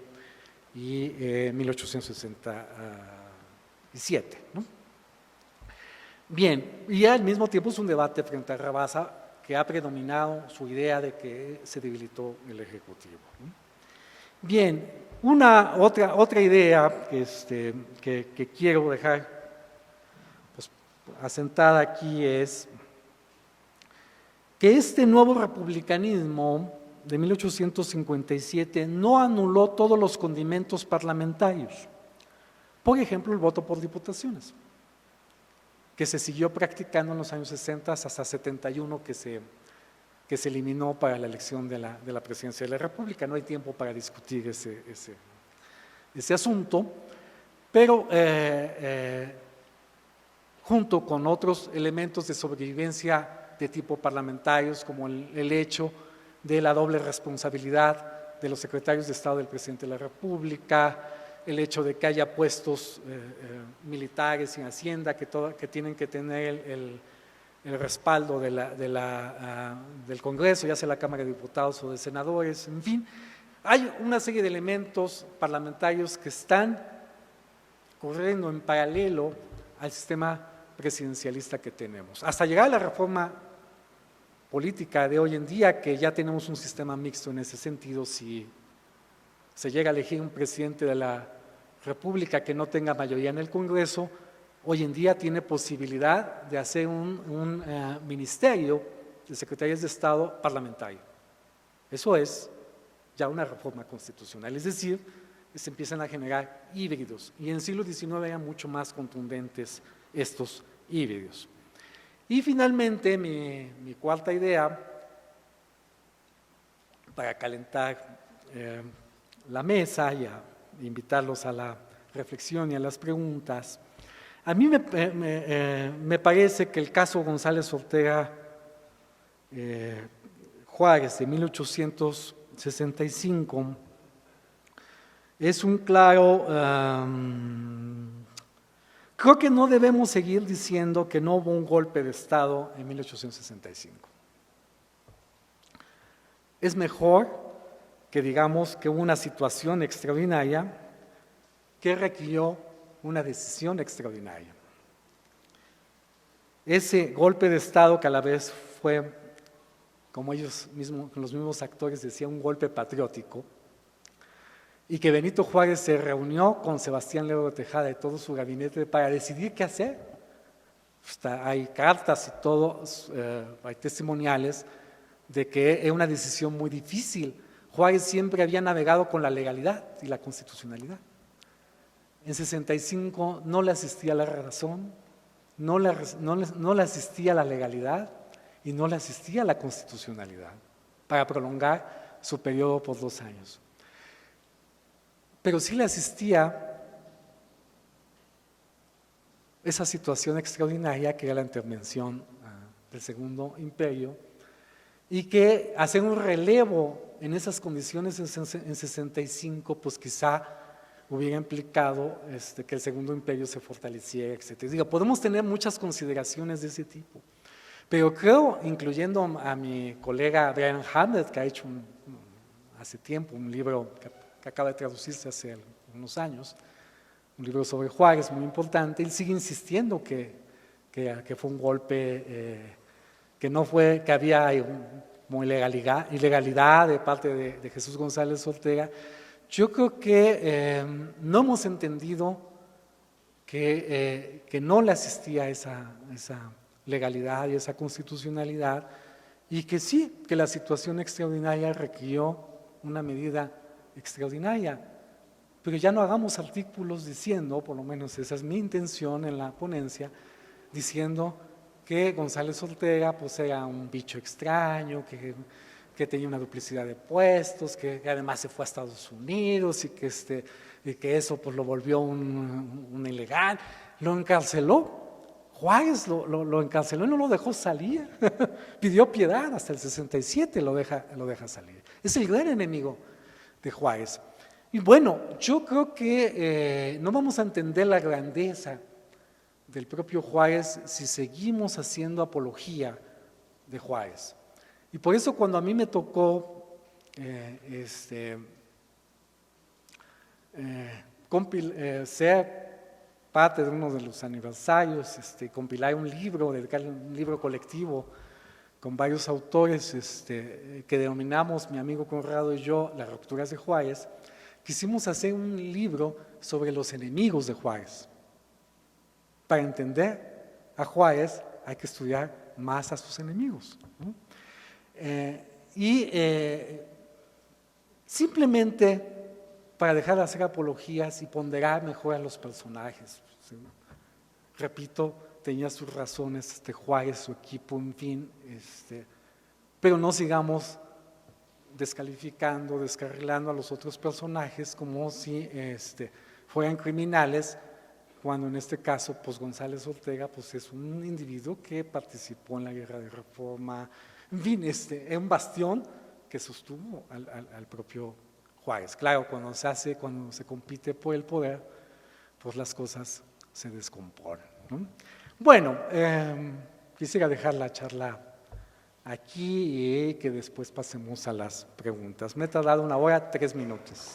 B: y 1867, ¿no? Bien, y al mismo tiempo es un debate frente a Rabassa que ha predominado su idea de que se debilitó el Ejecutivo, ¿no? Bien, otra idea que quiero dejar pues, asentada aquí es que este nuevo republicanismo de 1857 no anuló todos los condimentos parlamentarios. Por ejemplo, el voto por diputaciones, que se siguió practicando en los años 60 hasta 71, que se eliminó para la elección de la presidencia de la República. No hay tiempo para discutir ese asunto, pero junto con otros elementos de sobrevivencia de tipo parlamentarios, como el hecho de la doble responsabilidad de los secretarios de Estado del presidente de la República, el hecho de que haya puestos militares en Hacienda que tienen que tener el respaldo del Congreso, ya sea la Cámara de Diputados o de Senadores, en fin. Hay una serie de elementos parlamentarios que están corriendo en paralelo al sistema presidencialista que tenemos, hasta llegar a la reforma política de hoy en día, que ya tenemos un sistema mixto en ese sentido. Si se llega a elegir un presidente de la República que no tenga mayoría en el Congreso, hoy en día tiene posibilidad de hacer un ministerio de secretarias de Estado parlamentario. Eso es ya una reforma constitucional, es decir, se empiezan a generar híbridos, y en el siglo XIX eran mucho más contundentes estos híbridos. Y finalmente, mi cuarta idea, para calentar la mesa y a invitarlos a la reflexión y a las preguntas, a mí me parece que el caso González Ortega Juárez de 1865 es un claro. Creo que no debemos seguir diciendo que no hubo un golpe de Estado en 1865. Es mejor que digamos que hubo una situación extraordinaria que requirió una decisión extraordinaria. Ese golpe de Estado, que a la vez fue, como ellos mismos, los mismos actores decían, un golpe patriótico, y que Benito Juárez se reunió con Sebastián Lerdo de Tejada y todo su gabinete para decidir qué hacer. Hay cartas y todo, hay testimoniales de que es una decisión muy difícil. Juárez siempre había navegado con la legalidad y la constitucionalidad. En 65 no le asistía la razón, no le asistía la legalidad y no le asistía la constitucionalidad para prolongar su periodo por 2 años. Pero sí le asistía esa situación extraordinaria que era la intervención del Segundo Imperio, y que hacer un relevo en esas condiciones en 65, pues quizá hubiera implicado que el Segundo Imperio se fortaleciera, etc. Digo, podemos tener muchas consideraciones de ese tipo, pero creo, incluyendo a mi colega Brian Hamlet, que ha hecho hace tiempo un libro que acaba de traducirse hace unos años, un libro sobre Juárez muy importante, él sigue insistiendo que fue un golpe, que no fue, que había como ilegalidad de parte de Jesús González Ortega. Yo creo que no hemos entendido que no le asistía esa legalidad y esa constitucionalidad, y que sí, que la situación extraordinaria requirió una medida extraordinaria. Pero ya no hagamos artículos diciendo, por lo menos esa es mi intención en la ponencia, diciendo que González Ortega pues era un bicho extraño, que tenía una duplicidad de puestos, que además se fue a Estados Unidos y que eso pues lo volvió un ilegal. Lo encarceló, Juárez lo encarceló y no lo dejó salir. Pidió piedad, hasta el 67 lo deja salir. Es el gran enemigo de Juárez. Y bueno, yo creo que no vamos a entender la grandeza del propio Juárez si seguimos haciendo apología de Juárez. Y por eso cuando a mí me tocó ser parte de uno de los aniversarios, compilar un libro, dedicarle un libro colectivo con varios autores que denominamos mi amigo Conrado y yo Las rupturas de Juárez, quisimos hacer un libro sobre los enemigos de Juárez. Para entender a Juárez hay que estudiar más a sus enemigos, ¿no? Simplemente para dejar de hacer apologías y ponderar mejor a los personajes. ¿Sí? Repito, tenía sus razones Juárez, su equipo, en fin, pero no sigamos descalificando, descarrilando a los otros personajes como si fueran criminales, cuando en este caso pues González Ortega pues es un individuo que participó en la Guerra de Reforma, en fin, es un bastión que sostuvo al propio Juárez. Claro, cuando se compite por el poder, pues las cosas se descomponen, ¿no? Bueno, quisiera dejar la charla aquí y que después pasemos a las preguntas. Me he tardado 1 hora, 3 minutos.